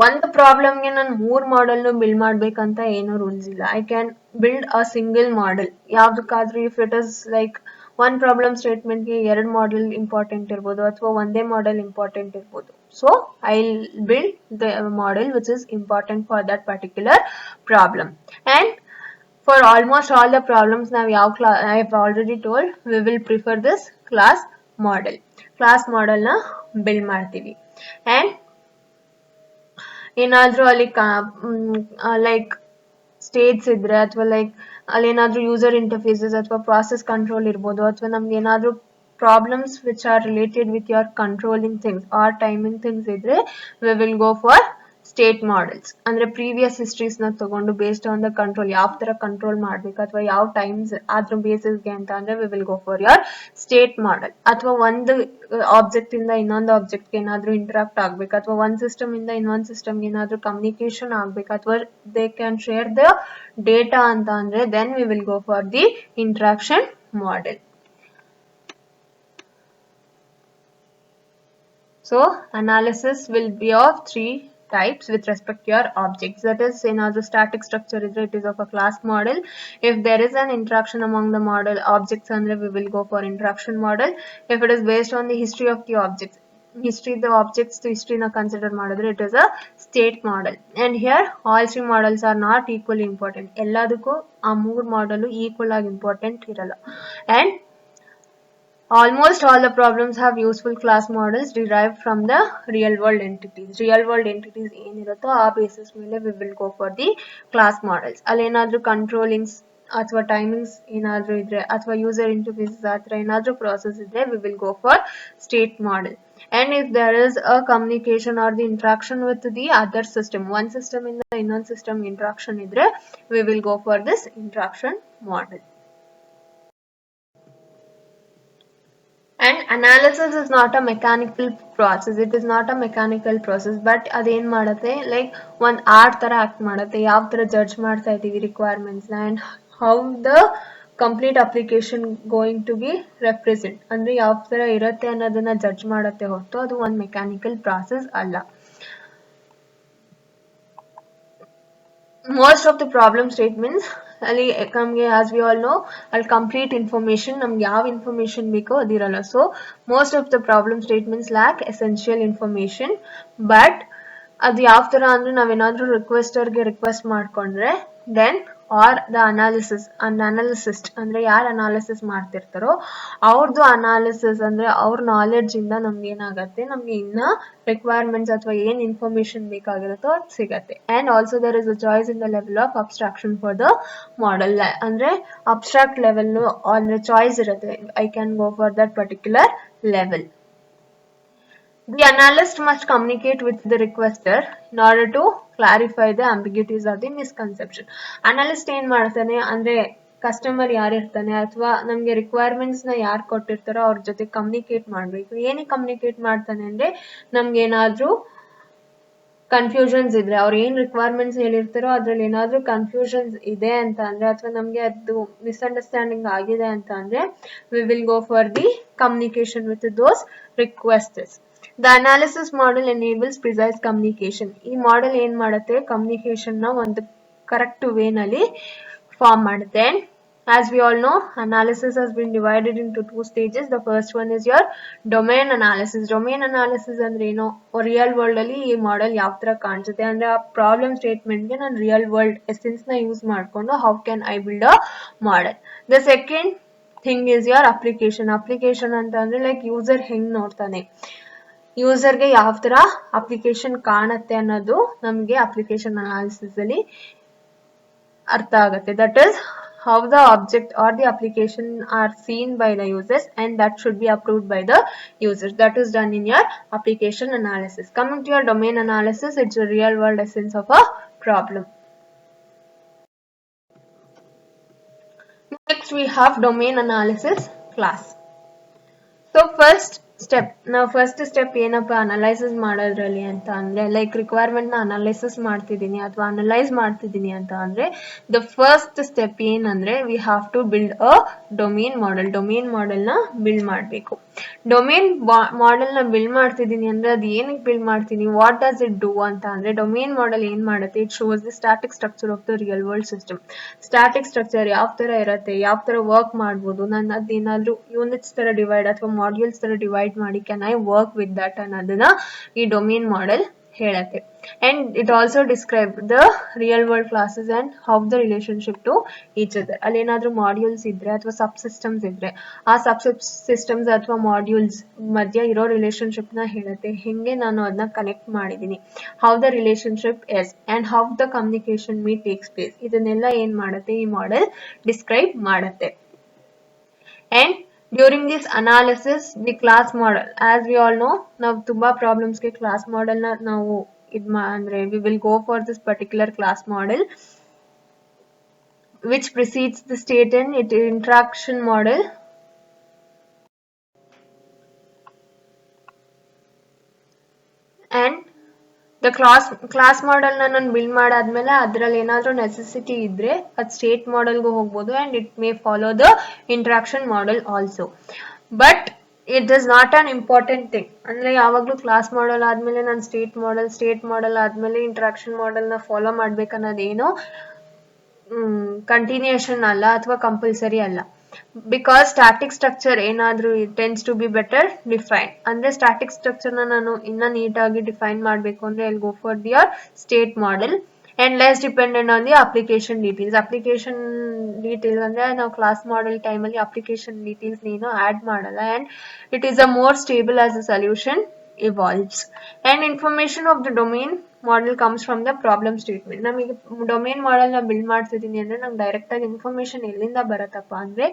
ಒಂದು ಪ್ರಾಬ್ಲಮ್ಗೆ ನಾನು 3 ಮಾಡೆಲ್ ಬಿಲ್ಡ್ ಮಾಡ್ಬೇಕಂತ ಏನೂ ರೂಲ್ಸ್ ಇಲ್ಲ. I can build a single model. ಯಾವ್ದಕ್ಕಾದ್ರೂ if it is like one problem ಸ್ಟೇಟ್ಮೆಂಟ್ಗೆ 2 ಮಾಡೆಲ್ ಇಂಪಾರ್ಟೆಂಟ್ ಇರ್ಬೋದು ಅಥವಾ ಒಂದೇ ಮಾಡೆಲ್ ಇಂಪಾರ್ಟೆಂಟ್ ಇರ್ಬೋದು. So I build the model which is important for that particular problem. And for almost all the problems ನಾವು ಯಾವ I have already told we will prefer this class model ನ ಬಿಲ್ಡ್ ಮಾಡ್ತೀವಿ. ಅಂಡ್ ಏನಾದ್ರೂ ಅಲ್ಲಿ ಲೈಕ್ ಸ್ಟೇಟ್ಸ್ ಇದ್ರೆ ಅಥವಾ ಲೈಕ್ ಅಲ್ಲಿ ಏನಾದ್ರೂ ಯೂಸರ್ ಇಂಟರ್ಫೇಸಸ್ ಅಥವಾ ಪ್ರಾಸೆಸ್ ಕಂಟ್ರೋಲ್ ಇರ್ಬೋದು, ಅಥವಾ ನಮ್ಗೆ ಏನಾದ್ರೂ problems which are related with your controlling things or timing things ಇದ್ರೆ we will go for state models. ಅಂದ್ರೆ ಪ್ರೀವಿಯಸ್ ಹಿಸ್ಟ್ರೀಸ್ ನ ತಗೊಂಡು ಬೇಸ್ಡ್ ಆನ್ ದ ಕಂಟ್ರೋಲ್ ಯಾವ ತರ ಕಂಟ್ರೋಲ್ ಮಾಡ್ಬೇಕು ಅಥವಾ ಯಾವ ಟೈಮ್ಸ್ ಅದ್ರ ಬೇಸಿಸ್ಗೆ ಅಂತ ಅಂದ್ರೆ we will go for your state model. ಅಥವಾ ಒಂದು ಆಬ್ಜೆಕ್ಟ್ ಇಂದ ಇನ್ನೊಂದು ಆಬ್ಜೆಕ್ಟ್ ಏನಾದ್ರೂ ಇಂಟರಾಕ್ಟ್ ಆಗ್ಬೇಕು, ಅಥವಾ ಒಂದ್ ಸಿಸ್ಟಮ್ ಇಂದ ಇನ್ನೊಂದ್ ಸಿಸ್ಟಮ್ ಏನಾದ್ರೂ ಕಮ್ಯುನಿಕೇಶನ್ ಆಗ್ಬೇಕು, ಅಥವಾ they can share the data ಅಂತ ಅಂದ್ರೆ then we will go for the interaction model. So analysis will be of 3 types with respect to your objects. That is, another static structure is it is of a class model. If there is an interaction among the model objects, and we will go for interaction model. If it is based on the history of the objects, the objects history na consider madidre it is a state model. And here all 3 models are not equally important. Elladukku aa 3 model equal agi important iralla. And almost all the problems have useful class models derived from the real world entities. Real world entities ಏನಿರುತ್ತೋ ಆ basis ಮೇಲೆ we will go for the class models. ಅಲ್ಲಿ ಏನಾದ್ರೂ controllings ಅಥವಾ ಟೈಮಿಂಗ್ಸ್ ಏನಾದ್ರೂ ಇದ್ರೆ ಅಥವಾ ಯೂಸರ್ ಇಂಟರ್ಫೇಸಸ್ ಆತರ ಏನಾದ್ರೂ ಪ್ರಾಸೆಸ್ ಇದ್ರೆ we will go for state model. And if there is a communication or the interaction with the other system, one system ಇಂದ ಇನ್ನೊಂದು system interaction ಇದ್ರೆ we will go for this interaction model. And analysis is not a mechanical process. It is not a mechanical process. But ಅದೇನ್ ಮಾಡುತ್ತೆ ಲೈಕ್ ಒಂದ್ ಆರ್ಟ್ ತರ ಆಕ್ಟ್ ಮಾಡುತ್ತೆ. ಯಾವ ತರ ಜಡ್ಜ್ ಮಾಡ್ತಾ ಇದೀವಿ requirements and how the complete application going to be represent ಅಂದ್ರೆ ಯಾವ ತರ ಇರುತ್ತೆ ಅನ್ನೋದನ್ನ ಜಡ್ಜ್ ಮಾಡುತ್ತೆ ಹೊರತು ಅದು ಒಂದ್ ಮೆಕ್ಯಾನಿಕಲ್ ಪ್ರಾಸೆಸ್ ಅಲ್ಲ. Most of the problem statements ಅಲ್ಲಿ ನಮ್ಗೆ as we all know ಅಲ್ಲಿ ಕಂಪ್ಲೀಟ್ ಇನ್ಫಾರ್ಮೇಶನ್ ನಮ್ಗೆ ಯಾವ ಇನ್ಫಾರ್ಮೇಶನ್ ಬೇಕೋ ಅದಿರಲ್ಲ. So most of the problem statements lack essential information. But ಅದು ಯಾವ ತರ ಅಂದ್ರೆ ನಾವೇನಾದ್ರೂ ರಿಕ್ವೆಸ್ಟರ್ಗೆ ರಿಕ್ವೆಸ್ಟ್ ಮಾಡ್ಕೊಂಡ್ರೆ ದೆನ್ ಆರ್ ದ ಅನಾಲಿಸಿಸ್ಟ್ ಅಂದ್ರೆ ಯಾರು ಅನಾಲಿಸಿಸ್ ಮಾಡ್ತಿರ್ತಾರೋ ಅವ್ರದ್ದು ಅನಾಲಿಸಿಸ್ ಅಂದ್ರೆ ಅವ್ರ ನಾಲೆಡ್ಜ್ ಇಂದ ನಮ್ಗೆ ಏನಾಗತ್ತೆ, ನಮ್ಗೆ ಇನ್ನ ರಿಕ್ವೈರ್ಮೆಂಟ್ಸ್ ಅಥವಾ ಏನ್ ಇನ್ಫಾರ್ಮೇಶನ್ ಬೇಕಾಗಿರುತ್ತೋ ಅದು ಸಿಗತ್ತೆ. And also there is a choice in the level of abstraction for the model. ಅಂದ್ರೆ ಅಬ್ಸ್ಟ್ರಾಕ್ಟ್ ಲೆವೆಲ್ ಅಂದ್ರೆ ಚಾಯ್ಸ್ ಇರುತ್ತೆ, I can go for that particular level. The analyst must communicate with the requester in order to clarify the ambiguities or the misconception. Analyst ಏನ್ ಮಾಡ್ತಾನೆ ಅಂದ್ರೆ ಕಸ್ಟಮರ್ ಯಾರು ಇರ್ತಾನೆ ಅಥವಾ ನಮ್ಗೆ ರಿಕ್ವೈರ್ಮೆಂಟ್ಸ್ ನ ಯಾರು ಕೊಟ್ಟಿರ್ತಾರೋ ಅವ್ರ ಜೊತೆ ಕಮ್ಯುನಿಕೇಟ್ ಮಾಡ್ಬೇಕು. ಏನಕ್ಕೆ ಕಮ್ಯುನಿಕೇಟ್ ಮಾಡ್ತಾನೆ ಅಂದ್ರೆ ನಮ್ಗೆ ಏನಾದ್ರೂ ಕನ್ಫ್ಯೂಷನ್ಸ್ ಇದ್ರೆ, ಅವ್ರು ಏನ್ ರಿಕ್ವೈರ್ಮೆಂಟ್ಸ್ ಹೇಳಿರ್ತಾರೋ ಅದ್ರಲ್ಲಿ ಏನಾದ್ರೂ ಕನ್ಫ್ಯೂಷನ್ಸ್ ಇದೆ ಅಂತ ಅಂದ್ರೆ ಅಥವಾ ನಮ್ಗೆ ಅದು ಮಿಸ್ಅಂಡರ್ಸ್ಟ್ಯಾಂಡಿಂಗ್ ಆಗಿದೆ ಅಂತ ಅಂದ್ರೆ we will go for the communication with those requesters. The analysis model enables precise communication. ಈ ಮಾಡೆಲ್ ಏನ್ ಮಾಡುತ್ತೆ, ಕಮ್ಯುನಿಕೇಶನ್ ನ ಒಂದು ಕರೆಕ್ಟ್ ವೇ ನಲ್ಲಿ ಫಾರ್ಮ್ ಮಾಡುತ್ತೆ. As we all know, analysis has been divided into two stages. The first one is your domain analysis. Domain analysis ಅಂದ್ರೆ ಏನು, ರಿಯಲ್ ವರ್ಲ್ಡ್ ಅಲ್ಲಿ ಈ ಮಾಡೆಲ್ ಯಾವ ತರ ಕಾಣಿಸುತ್ತೆ ಅಂದ್ರೆ ಆ ಪ್ರಾಬ್ಲಮ್ ಸ್ಟೇಟ್ಮೆಂಟ್ ಗೆ ನಾನು ರಿಯಲ್ ವರ್ಲ್ಡ್ ಎಸೆನ್ಸ್ ನ ಯೂಸ್ ಮಾಡ್ಕೊಂಡು how can I build a model. The second thing is your application. Application ಅಂತ ಅಂದ್ರೆ ಲೈಕ್ ಯೂಸರ್ ಹೆಂಗ್ ನೋಡ್ತಾನೆ, ಯೂಸರ್ಗೆ ಯಾವ ತರ ಅಪ್ಲಿಕೇಶನ್ ಕಾಣುತ್ತೆ ಅನ್ನೋದು ನಮಗೆ ಅಪ್ಲಿಕೇಶನ್ ಅನಾಲಿಸಿಸ್ ಅಲ್ಲಿ ಅರ್ಥ ಆಗುತ್ತೆ. That is how the object or the application are seen by the users and that should be approved by the users. That is done in your application analysis. Coming to your domain analysis, it's a real world essence of a problem. Next we have domain analysis class. So first step, ನಾವು ಫಸ್ಟ್ ಸ್ಟೆಪ್ ಏನಪ್ಪ ಅನಲೈಸಿಸ್ ಮಾಡೋದ್ರಲ್ಲಿ ಅಂತ ಅಂದ್ರೆ ಲೈಕ್ ರಿಕ್ವೈರ್ಮೆಂಟ್ ನ ಅನಲೈಸಿಸ್ ಮಾಡ್ತಿದ್ದೀನಿ ಅಥವಾ ಅನಲೈಸ್ ಮಾಡ್ತಿದ್ದೀನಿ ಅಂತ ಅಂದ್ರೆ ದ ಫಸ್ಟ್ ಸ್ಟೆಪ್ ಏನಂದ್ರೆ we have to build a domain model. Domain model ನ ಬಿಲ್ಡ್ ಮಾಡಬೇಕು. ಡೊಮೇನ್ ಮಾಡೆಲ್ ನ ಬಿಲ್ಡ್ ಮಾಡ್ತಿದ್ದೀನಿ ಅಂದ್ರೆ ಅದು ಏನಕ್ಕೆ ಬಿಲ್ಡ್ ಮಾಡ್ತೀನಿ, ವಾಟ್ ಡಸ್ ಇಟ್ ಡೂ ಅಂತ ಅಂದ್ರೆ ಡೊಮೇನ್ ಮಾಡೆಲ್ ಏನ್ ಮಾಡುತ್ತೆ, it shows the static structure of the real world system. Static structure ಯಾವ ತರ ಇರುತ್ತೆ, ಯಾವ ತರ ವರ್ಕ್ ಮಾಡ್ಬೋದು, ನಾನು ಅದೇನಾದ್ರೂ ಯೂನಿಟ್ಸ್ ತರ ಡಿವೈಡ್ ಅಥವಾ ಮಾಡ್ಯೂಲ್ಸ್ ತರ ಡಿವೈಡ್ ಮಾಡಿ can I work with that ಅನ್ನೋದನ್ನ ಈ ಡೊಮೇನ್ ಮಾಡೆಲ್ ಹೇಳುತ್ತೆ. And it also describe the real world classes and how the relationship to each other. ಅಲ್ಲಿ ಏನಾದ್ರೂ ಮಾಡ್ಯೂಲ್ಸ್ ಇದ್ರೆ ಅಥವಾ ಸಬ್ ಸಿಸ್ಟಮ್ಸ್ ಇದ್ರೆ ಆ ಸಬ್ ಸಿಸ್ಟಮ್ಸ್ ಅಥವಾ ಮಾಡ್ಯೂಲ್ಸ್ ಮಧ್ಯ ಇರೋ ರಿಲೇಶನ್ಶಿಪ್ ನ ಹೇಳುತ್ತೆ, ಹೆಂಗೆ ನಾನು ಅದನ್ನ ಕನೆಕ್ಟ್ ಮಾಡಿದೀನಿ, how the relationships and how the communication me takes place. ಇದನ್ನೆಲ್ಲ ಏನ್ ಮಾಡುತ್ತೆ ಈ ಮಾಡೆಲ್ ಡಿಸ್ಕ್ರೈಬ್ ಮಾಡುತ್ತೆ. And during this analysis the class model, as we all know, ನಾವು ತುಂಬಾ ಪ್ರಾಬ್ಲಮ್ಸ್ಗೆ ಕ್ಲಾಸ್ ಮಾಡೆಲ್ ನ ನಾವು ಅಂದ್ರೆ we will go for this particular class model which precedes the state and interaction model. And the class model na ನಾನು ಬಿಲ್ಡ್ ಮಾಡಾದ್ಮೇಲೆ ಅದರಲ್ಲಿ ಏನಾದ್ರೂ ನೆಸೆಸಿಟಿ ಇದ್ರೆ ಅದು ಸ್ಟೇಟ್ ಮಾಡೆಲ್ಗೂ ಹೋಗ್ಬೋದು and it may follow the interaction model also. But it is not an important thing. ಅಂದ್ರೆ ಯಾವಾಗ್ಲೂ ಕ್ಲಾಸ್ ಮಾಡೆಲ್ ಆದ್ಮೇಲೆ ನಾನು ಸ್ಟೇಟ್ ಮಾಡೆಲ್ ಆದ್ಮೇಲೆ ಇಂಟ್ರಾಕ್ಷನ್ ಮಾಡೆಲ್ ನ ಫಾಲೋ ಮಾಡ್ಬೇಕನ್ನೋದೇನು ಕಂಟಿನ್ಯೂಷನ್ ಅಲ್ಲ ಅಥವಾ ಕಂಪಲ್ಸರಿ ಅಲ್ಲ. ಬಿಕಾಸ್ ಸ್ಟಾಟಿಕ್ ಸ್ಟ್ರಕ್ಚರ್ ಏನಾದ್ರೂ tends to be better define. ಅಂದ್ರೆ ಸ್ಟಾಟಿಕ್ ಸ್ಟ್ರಕ್ಚರ್ ನ ನಾನು ಇನ್ನ ನೀಟಾಗಿ ಡಿಫೈನ್ ಮಾಡ್ಬೇಕು ಅಂದ್ರೆ I go for their state model and less dependent on the application details. Application details ಅಂದ್ರೆ ನಾವು ಕ್ಲಾಸ್ ಮಾಡೆಲ್ ಟೈಮ್ ಅಲ್ಲಿ ಅಪ್ಲಿಕೇಶನ್ ಡೀಟೇಲ್ಸ್ ಏನು ಆಡ್ ಮಾಡಲ್ಲ and it is a more stable as the solution evolves. And information of the domain model comes from the problem statement. ನಮಗೆ ಡೊಮೇನ್ ಮಾಡೆಲ್ ನ ಬಿಲ್ಡ್ ಮಾಡ್ತಿದ್ದೀನಿ ಅಂದ್ರೆ ನಂಗೆ ಡೈರೆಕ್ಟ್ ಆಗಿ ಇನ್ಫಾರ್ಮೇಶನ್ ಎಲ್ಲಿಂದ ಬರತ್ತಪ್ಪ ಅಂದ್ರೆ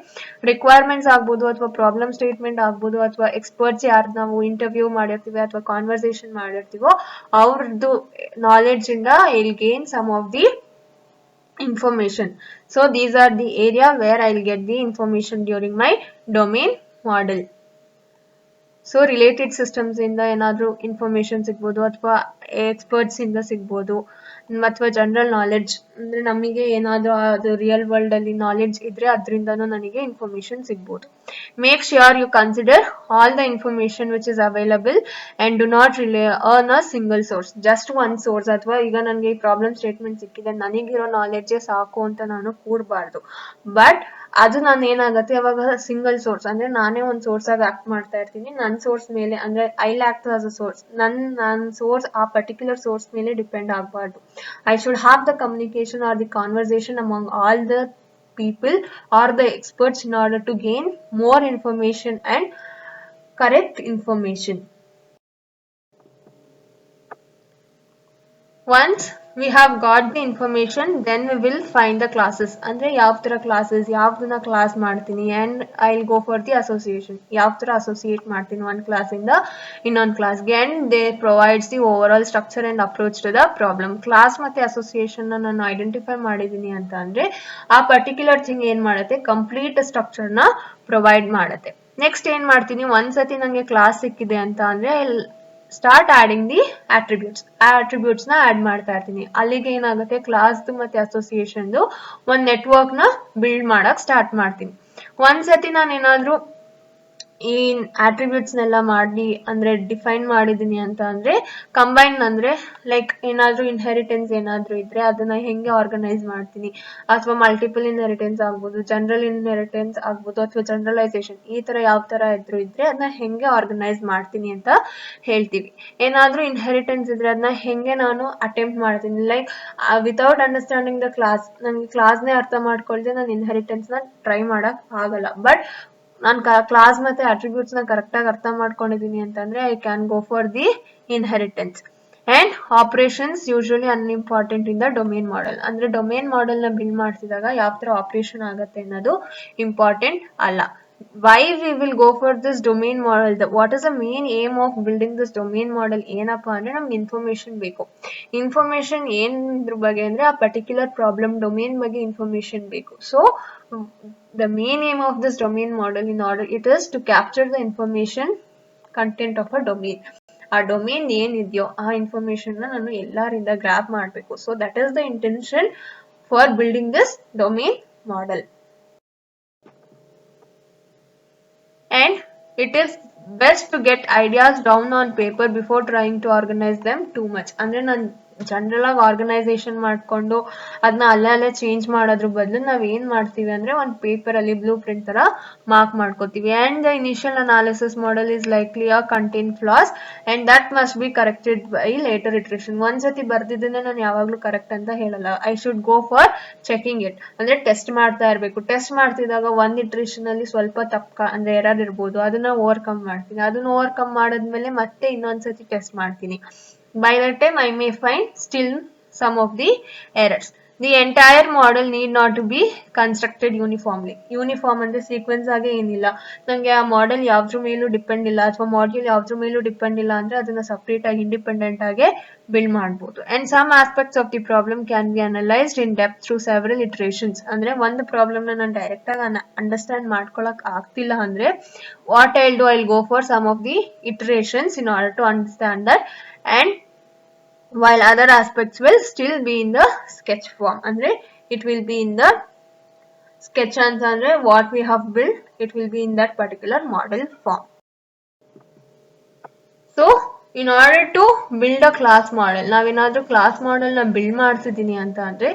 ರಿಕ್ವೈರ್ಮೆಂಟ್ಸ್ ಆಗ್ಬೋದು ಅಥವಾ ಪ್ರಾಬ್ಲಮ್ ಸ್ಟೇಟ್ಮೆಂಟ್ ಆಗ್ಬೋದು ಅಥವಾ ಎಕ್ಸ್ಪರ್ಟ್ಸ್ ಯಾರು ನಾವು ಇಂಟರ್ವ್ಯೂ ಮಾಡಿರ್ತೀವಿ ಅಥವಾ ಕಾನ್ವರ್ಸೇಷನ್ ಮಾಡಿರ್ತೀವೋ ಅವ್ರದ್ದು ನಾಲೆಡ್ಜ್ ಇಂದ I'll gain some of the information. So these are the area where I'll get the information during my domain model. So related systems ಇಂದ ಏನಾದ್ರೂ ಇನ್ಫಾರ್ಮೇಶನ್ ಸಿಗ್ಬೋದು ಅಥವಾ ಎಕ್ಸ್ಪರ್ಟ್ಸ್ ಇಂದ ಸಿಗ್ಬೋದು ಅಥವಾ ಜನರಲ್ ನಾಲೆಡ್ಜ್ ಅಂದ್ರೆ ನಮಗೆ ಏನಾದ್ರೂ ಅದು ರಿಯಲ್ ವರ್ಲ್ಡ್ ಅಲ್ಲಿ ನಾಲೆಡ್ಜ್ ಇದ್ರೆ ಅದರಿಂದನೂ ನನಗೆ ಇನ್ಫಾರ್ಮೇಶನ್ ಸಿಗ್ಬೋದು. Make sure you consider all the information which is available and do not rely on a single source. Just one source ಅಥವಾ ಈಗ ನನಗೆ ಈ ಪ್ರಾಬ್ಲಮ್ ಸ್ಟೇಟ್ಮೆಂಟ್ ಸಿಕ್ಕಿದೆ ನನಗಿರೋ ನಾಲೆಡ್ಜೇ ಸಾಕು ಅಂತ ನಾನು ಕೂಡಬಾರ್ದು. ಬಟ್ ಅದು ನಾನು ಏನಾಗುತ್ತೆ ಯಾವಾಗ ಸಿಂಗಲ್ ಸೋರ್ಸ್ ಅಂದ್ರೆ ನಾನೇ ಒಂದು ಸೋರ್ಸ್ ಆಗಿ ಆಕ್ಟ್ ಮಾಡ್ತಾ ಇರ್ತೀನಿ, ನನ್ನ ಸೋರ್ಸ್ ಮೇಲೆ ಅಂದ್ರೆ I act as a source, ನನ್ನ ಸೋರ್ಸ್ ಆ ಪರ್ಟಿಕ್ಯುಲರ್ ಸೋರ್ಸ್ ಮೇಲೆ ಡಿಪೆಂಡ್ ಆಗಬಾರ್ದು. I should have the communication R the conversation among all the people or the experts in order to gain more information and correct information. Once we have got the information, then we will find the classes. ಅಂದ್ರೆ ಯಾವ ತರ ಕ್ಲಾಸಸ್, ಯಾವ್ದನ್ನ ಕ್ಲಾಸ್ ಮಾಡ್ತೀನಿ, and I'll go for the association. ಯಾವ ತರ ಅಸೋಸಿಯೇಟ್ ಮಾಡ್ತೀನಿ ಒಂದು ಕ್ಲಾಸ್ ಇಂದ ಇನ್ನೊಂದು ಕ್ಲಾಸ್ಗೆ, and they provides the overall structure and approach to the problem. Class ಮತ್ತೆ ಅಸೋಸಿಯೇಷನ್ ನಾನು ಐಡೆಂಟಿಫೈ ಮಾಡಿದೀನಿ ಅಂತ ಅಂದ್ರೆ ಆ ಪರ್ಟಿಕ್ಯುಲರ್ ಥಿಂಗ್ ಏನ್ ಮಾಡುತ್ತೆ, ಕಂಪ್ಲೀಟ್ ಸ್ಟ್ರಕ್ಚರ್ ನ ಪ್ರೊವೈಡ್ ಮಾಡುತ್ತೆ. ನೆಕ್ಸ್ಟ್ ಏನ್ ಮಾಡ್ತೀನಿ, ಒಂದ್ಸತಿ ನಂಗೆ ಕ್ಲಾಸ್ ಸಿಕ್ಕಿದೆ ಅಂತ ಅಂದ್ರೆ ಸ್ಟಾರ್ಟ್ ಆಡಿಂಗ್ ದಿ ಅಟ್ರಿಬ್ಯೂಟ್ಸ್. ಆ ಅಟ್ರಿಬ್ಯೂಟ್ಸ್ ನ ಆಡ್ ಮಾಡ್ತಾ ಇರ್ತೀನಿ. ಅಲ್ಲಿಗೆ ಏನಾಗುತ್ತೆ, ಕ್ಲಾಸ್ ಮತ್ತೆ ಅಸೋಸಿಯೇಷನ್ ಒಂದ್ ನೆಟ್ವರ್ಕ್ ನ ಬಿಲ್ಡ್ ಮಾಡಕ್ ಸ್ಟಾರ್ಟ್ ಮಾಡ್ತೀನಿ. ಒಂದ್ಸತಿ ನಾನು ಏನಾದ್ರು ಈ ಅಟ್ರಿಬ್ಯೂಟ್ಸ್ ನೆಲ್ಲ ಮಾಡಿ ಅಂದ್ರೆ ಡಿಫೈನ್ ಮಾಡಿದೀನಿ ಅಂತ ಅಂದ್ರೆ ಕಂಬೈನ್ ಅಂದ್ರೆ ಲೈಕ್ ಏನಾದ್ರೂ ಇನ್ಹೆರಿಟೆನ್ಸ್ ಏನಾದ್ರೂ ಇದ್ರೆ ಅದನ್ನ ಹೆಂಗೆ ಆರ್ಗನೈಸ್ ಮಾಡ್ತೀನಿ, ಅಥವಾ ಮಲ್ಟಿಪಲ್ ಇನ್ಹೆರಿಟೆನ್ಸ್ ಆಗ್ಬೋದು, ಜನರಲ್ ಇನ್ಹೆರಿಟೆನ್ಸ್ ಆಗ್ಬೋದು, ಅಥವಾ ಜನರಲೈಸೇಷನ್, ಈ ತರ ಯಾವ ತರ ಇದ್ರೆ ಅದನ್ನ ಹೆಂಗೆ ಆರ್ಗನೈಸ್ ಮಾಡ್ತೀನಿ ಅಂತ ಹೇಳ್ತೀವಿ. ಏನಾದ್ರೂ ಇನ್ಹೆರಿಟೆನ್ಸ್ ಇದ್ರೆ ಅದನ್ನ ಹೆಂಗೆ ನಾನು ಅಟೆಂಪ್ಟ್ ಮಾಡ್ತೀನಿ, like without understanding the class, ನನ್ಗೆ ಕ್ಲಾಸ್ನೇ ಅರ್ಥ ಮಾಡ್ಕೊಳ್ದೆ ನಾನು ಇನ್ಹೆರಿಟೆನ್ಸ್ ನ ಟ್ರೈ ಮಾಡಕ್ ಆಗಲ್ಲ. ಬಟ್ ನಾನು ಕ್ಲಾಸ್ ಮತ್ತೆ ಅಟ್ರಿಬ್ಯೂಟ್ಸ್ ನ ಕರೆಕ್ಟ್ ಆಗಿ ಅರ್ಥ ಮಾಡ್ಕೊಂಡಿದೀನಿ ಅಂತಂದ್ರೆ I can go for the inheritance. And operations usually unimportant in the domain model. ಅಂದ್ರೆ ಡೊಮೇನ್ ಮಾಡೆಲ್ ನ ಬಿಲ್ಡ್ ಮಾಡ್ತಿದಾಗ ಯಾವ ತರ ಆಪರೇಷನ್ ಆಗುತ್ತೆ ಅನ್ನೋದು ಇಂಪಾರ್ಟೆಂಟ್ ಅಲ್ಲ. Why we will go for this domain model? What is the main aim of building this domain model? ಏನಪ್ಪಾ ಅಂದ್ರೆ ನಮ್ಗೆ ಇನ್ಫಾರ್ಮೇಶನ್ ಬೇಕು. ಇನ್ಫಾರ್ಮೇಶನ್ ಏನ್ದ್ರ ಬಗ್ಗೆ ಅಂದ್ರೆ ಆ ಪರ್ಟಿಕ್ಯುಲರ್ ಪ್ರಾಬ್ಲಮ್ ಡೊಮೇನ್ ಬಗ್ಗೆ ಇನ್ಫಾರ್ಮೇಶನ್ ಬೇಕು. So the main aim of this domain model in order it is to capture the information content of a domain. ಆ ಡೊಮೇನ್ ಏನಿದೆಯೋ ಆ ಇನ್ಫಾರ್ಮೇಶನ್ ನ ನಾನು ಎಲ್ಲರಿಂದ ಗ್ರಾಬ್ ಮಾಡಬೇಕು. So that is the intention for building this domain model. And it is best to get ideas down on paper before trying to organize them too much. ಅಂದ್ರೆ ನಾನು ಜನರಲ್ ಆಗಿ ಆರ್ಗನೈಸೇಷನ್ ಮಾಡ್ಕೊಂಡು ಅದನ್ನ ಅಲ್ಲೇ ಚೇಂಜ್ ಮಾಡೋದ್ರ ಬದಲು ನಾವ್ ಏನ್ ಮಾಡ್ತೀವಿ ಅಂದ್ರೆ ಒಂದು ಪೇಪರ್ ಅಲ್ಲಿ ಬ್ಲೂ ಪ್ರಿಂಟ್ ತರ ಮಾರ್ಕ್ ಮಾಡ್ಕೋತೀವಿ. And the initial analysis model is likely a contain flaws and that must be corrected by later iteration. ಒಂದ್ಸತಿ ಬರ್ದಿದ್ದನ್ನೇ ನಾನು ಯಾವಾಗ್ಲೂ ಕರೆಕ್ಟ್ ಅಂತ ಹೇಳಲ್ಲ. I should go for checking it. ಅಂದ್ರೆ ಟೆಸ್ಟ್ ಮಾಡ್ತಾ ಇರ್ಬೇಕು. ಟೆಸ್ಟ್ ಮಾಡ್ತಿದ್ದಾಗ ಒಂದ್ ಇಟ್ರೇಷನ್ ಅಲ್ಲಿ ಸ್ವಲ್ಪ ಅಂದ್ರೆ ಎರರ್ ಇರ್ಬೋದು, ಅದನ್ನ ಓವರ್ಕಮ್ ಮಾಡ್ತೀನಿ. ಅದನ್ನ ಓವರ್ಕಮ್ ಮಾಡಾದ್ಮೇಲೆ ಮತ್ತೆ ಇನ್ನೊಂದ್ಸತಿ ಟೆಸ್ಟ್ ಮಾಡ್ತೀನಿ. By that time I may find still some of the errors. The entire model need not to be constructed uniformly. Uniform ಅಂದ್ರೆ ಸೀಕ್ವೆನ್ಸ್ ಆಗಿ ಏನಿಲ್ಲ. ನಂಗೆ ಆ ಮಾಡೆಲ್ ಯಾವ್ದ್ರ ಮೇಲೂ ಡಿಪೆಂಡ್ ಇಲ್ಲ ಅಥವಾ ಮಾಡ್ಯೂಲ್ ಯಾವ್ದ್ರ ಮೇಲೂ ಡಿಪೆಂಡ್ ಇಲ್ಲ ಅಂದ್ರೆ ಅದನ್ನ ಸಪರೇಟ್ ಆಗಿ ಇಂಡಿಪೆಂಡೆಂಟ್ ಆಗಿ ಬಿಲ್ಡ್ ಮಾಡಬಹುದು. And some aspects of the problem can be analysed in depth through several iterations. ಅಂದ್ರೆ ಒಂದು ಪ್ರಾಬ್ಲಮ್ ನ ನಾನು ಡೈರೆಕ್ಟ್ ಆಗಿ ಅಂಡರ್ಸ್ಟ್ಯಾಂಡ್ ಮಾಡ್ಕೊಳಕ್ ಆಗ್ತಿಲ್ಲ ಅಂದ್ರೆ what I'll go for some of the iterations in order to understand that. And while other aspects will still be in the sketch form. Andre it will be in the sketch andre what we have built, it will be in that particular model form. So in order to build a class model, nav enadru class model na build ಮಾಡ್ತಿದ್ದೀನಿ ಅಂತ ಅಂದ್ರೆ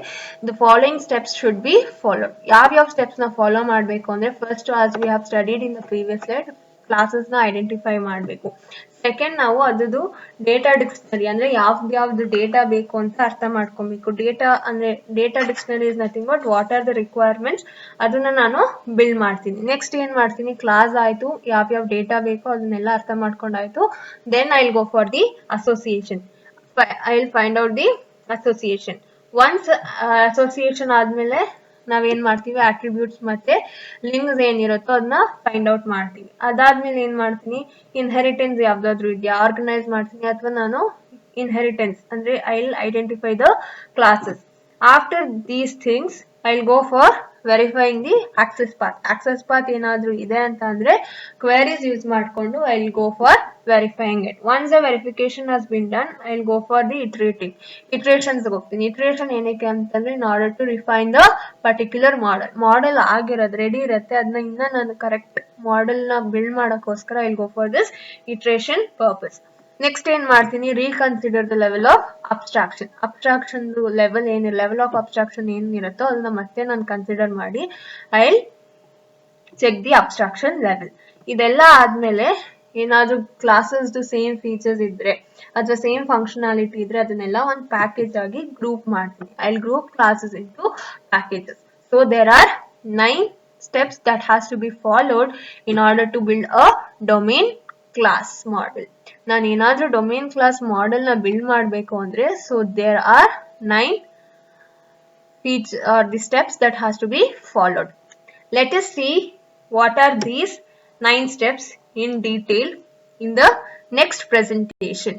the following steps should be followed. ಯಾವ steps na follow ಮಾಡಬೇಕು ಅಂದ್ರೆ first, as we have studied in the previous slide, classes ನ ಐಡೆಂಟಿಫೈ ಮಾಡಬೇಕು. ಸೆಕೆಂಡ್, ನಾವು ಅದದು ಡೇಟಾ ಡಿಕ್ಷನರಿ ಅಂದ್ರೆ ಯಾವ್ದು ಡೇಟಾ ಬೇಕು ಅಂತ ಅರ್ಥ ಮಾಡ್ಕೊಬೇಕು. ಡೇಟಾ ಅಂದ್ರೆ data dictionary is nothing but what are the requirements, ಅದನ್ನ ನಾನು ಬಿಲ್ಡ್ ಮಾಡ್ತೀನಿ. ನೆಕ್ಸ್ಟ್ ಏನ್ ಮಾಡ್ತೀನಿ, ಕ್ಲಾಸ್ ಆಯ್ತು, ಯಾವ್ಯಾವ ಡೇಟಾ ಬೇಕು ಅದನ್ನೆಲ್ಲ ಅರ್ಥ ಮಾಡ್ಕೊಂಡಾಯ್ತು. Then I will go for the association. I will find out the association. Once association ಆದ್ಮೇಲೆ ನಾವೇನ್ ಮಾಡ್ತೀವಿ, ಅಟ್ರಿಬ್ಯೂಟ್ಸ್ ಮತ್ತೆ ಲಿಂಕ್ಸ್ ಏನಿರುತ್ತೋ ಅದನ್ನ ಫೈಂಡ್ ಔಟ್ ಮಾಡ್ತೀವಿ. ಅದಾದ್ಮೇಲೆ ಏನ್ ಮಾಡ್ತೀನಿ, ಇನ್ಹೆರಿಟೆನ್ಸ್ ಯಾವ್ದಾದ್ರು ಇದೆಯಾ ಆರ್ಗನೈಸ್ ಮಾಡ್ತೀನಿ, ಅಥವಾ ನಾನು ಇನ್ಹೆರಿಟೆನ್ಸ್ ಅಂದ್ರೆ I will identify the classes. After these things I will go for verifying the access path. Access path ಏನಾದ್ರೂ ಇದೆ ಅಂತ ಅಂದ್ರೆ ಕ್ವೆರೀಸ್ ಯೂಸ್ ಮಾಡ್ಕೊಂಡು I will go for verifying it. Once the verification has been done, I will go for the iterations ಹೋಗ್ತೀನಿ. ಇಟ್ರೇಷನ್ ಏನಕ್ಕೆ ಅಂತಂದ್ರೆ in order to refine the particular model ಆಗಿರೋದು ರೆಡಿ ಇರುತ್ತೆ, ಅದನ್ನ ಇನ್ನ ನಾನು ಕರೆಕ್ಟ್ ಮಾಡೆಲ್ ನ ಬಿಲ್ಡ್ ಮಾಡಕ್ಕೋಸ್ಕರ I will go for this iteration purpose. Next ಏನ್ ಮಾಡ್ತೀನಿ, reconsider the level of abstraction. Abstraction level of abstraction ಏನಿರುತ್ತೋ ಅದನ್ನ ಮತ್ತೆ ನಾನು ಕನ್ಸಿಡರ್ ಮಾಡಿ I will check the abstraction level. ಇದೆಲ್ಲ ಆದ್ಮೇಲೆ ಏನಾದ್ರೂ ಕ್ಲಾಸಸ್ ಸೇಮ್ ಫೀಚರ್ಸ್ ಇದ್ರೆ ಅಥವಾ ಸೇಮ್ ಫಂಕ್ಷನಾಲಿಟಿ ಇದ್ರೆ ಅದನ್ನೆಲ್ಲ ಒಂದು ಪ್ಯಾಕೇಜ್ ಆಗಿ ಗ್ರೂಪ್ ಮಾಡ್ತೀನಿ. I will group classes into packages. So there are 9 steps that has to be followed in order to build a domain class model. ನಾನು ಏನಾದ್ರೂ ಡೊಮೇನ್ ಕ್ಲಾಸ್ ಮಾಡೆಲ್ ನ ಬಿಲ್ಡ್ ಮಾಡಬೇಕು ಅಂದ್ರೆ so there are 9 the steps that has to be followed. Let us see what are these 9 steps in detail in the next presentation.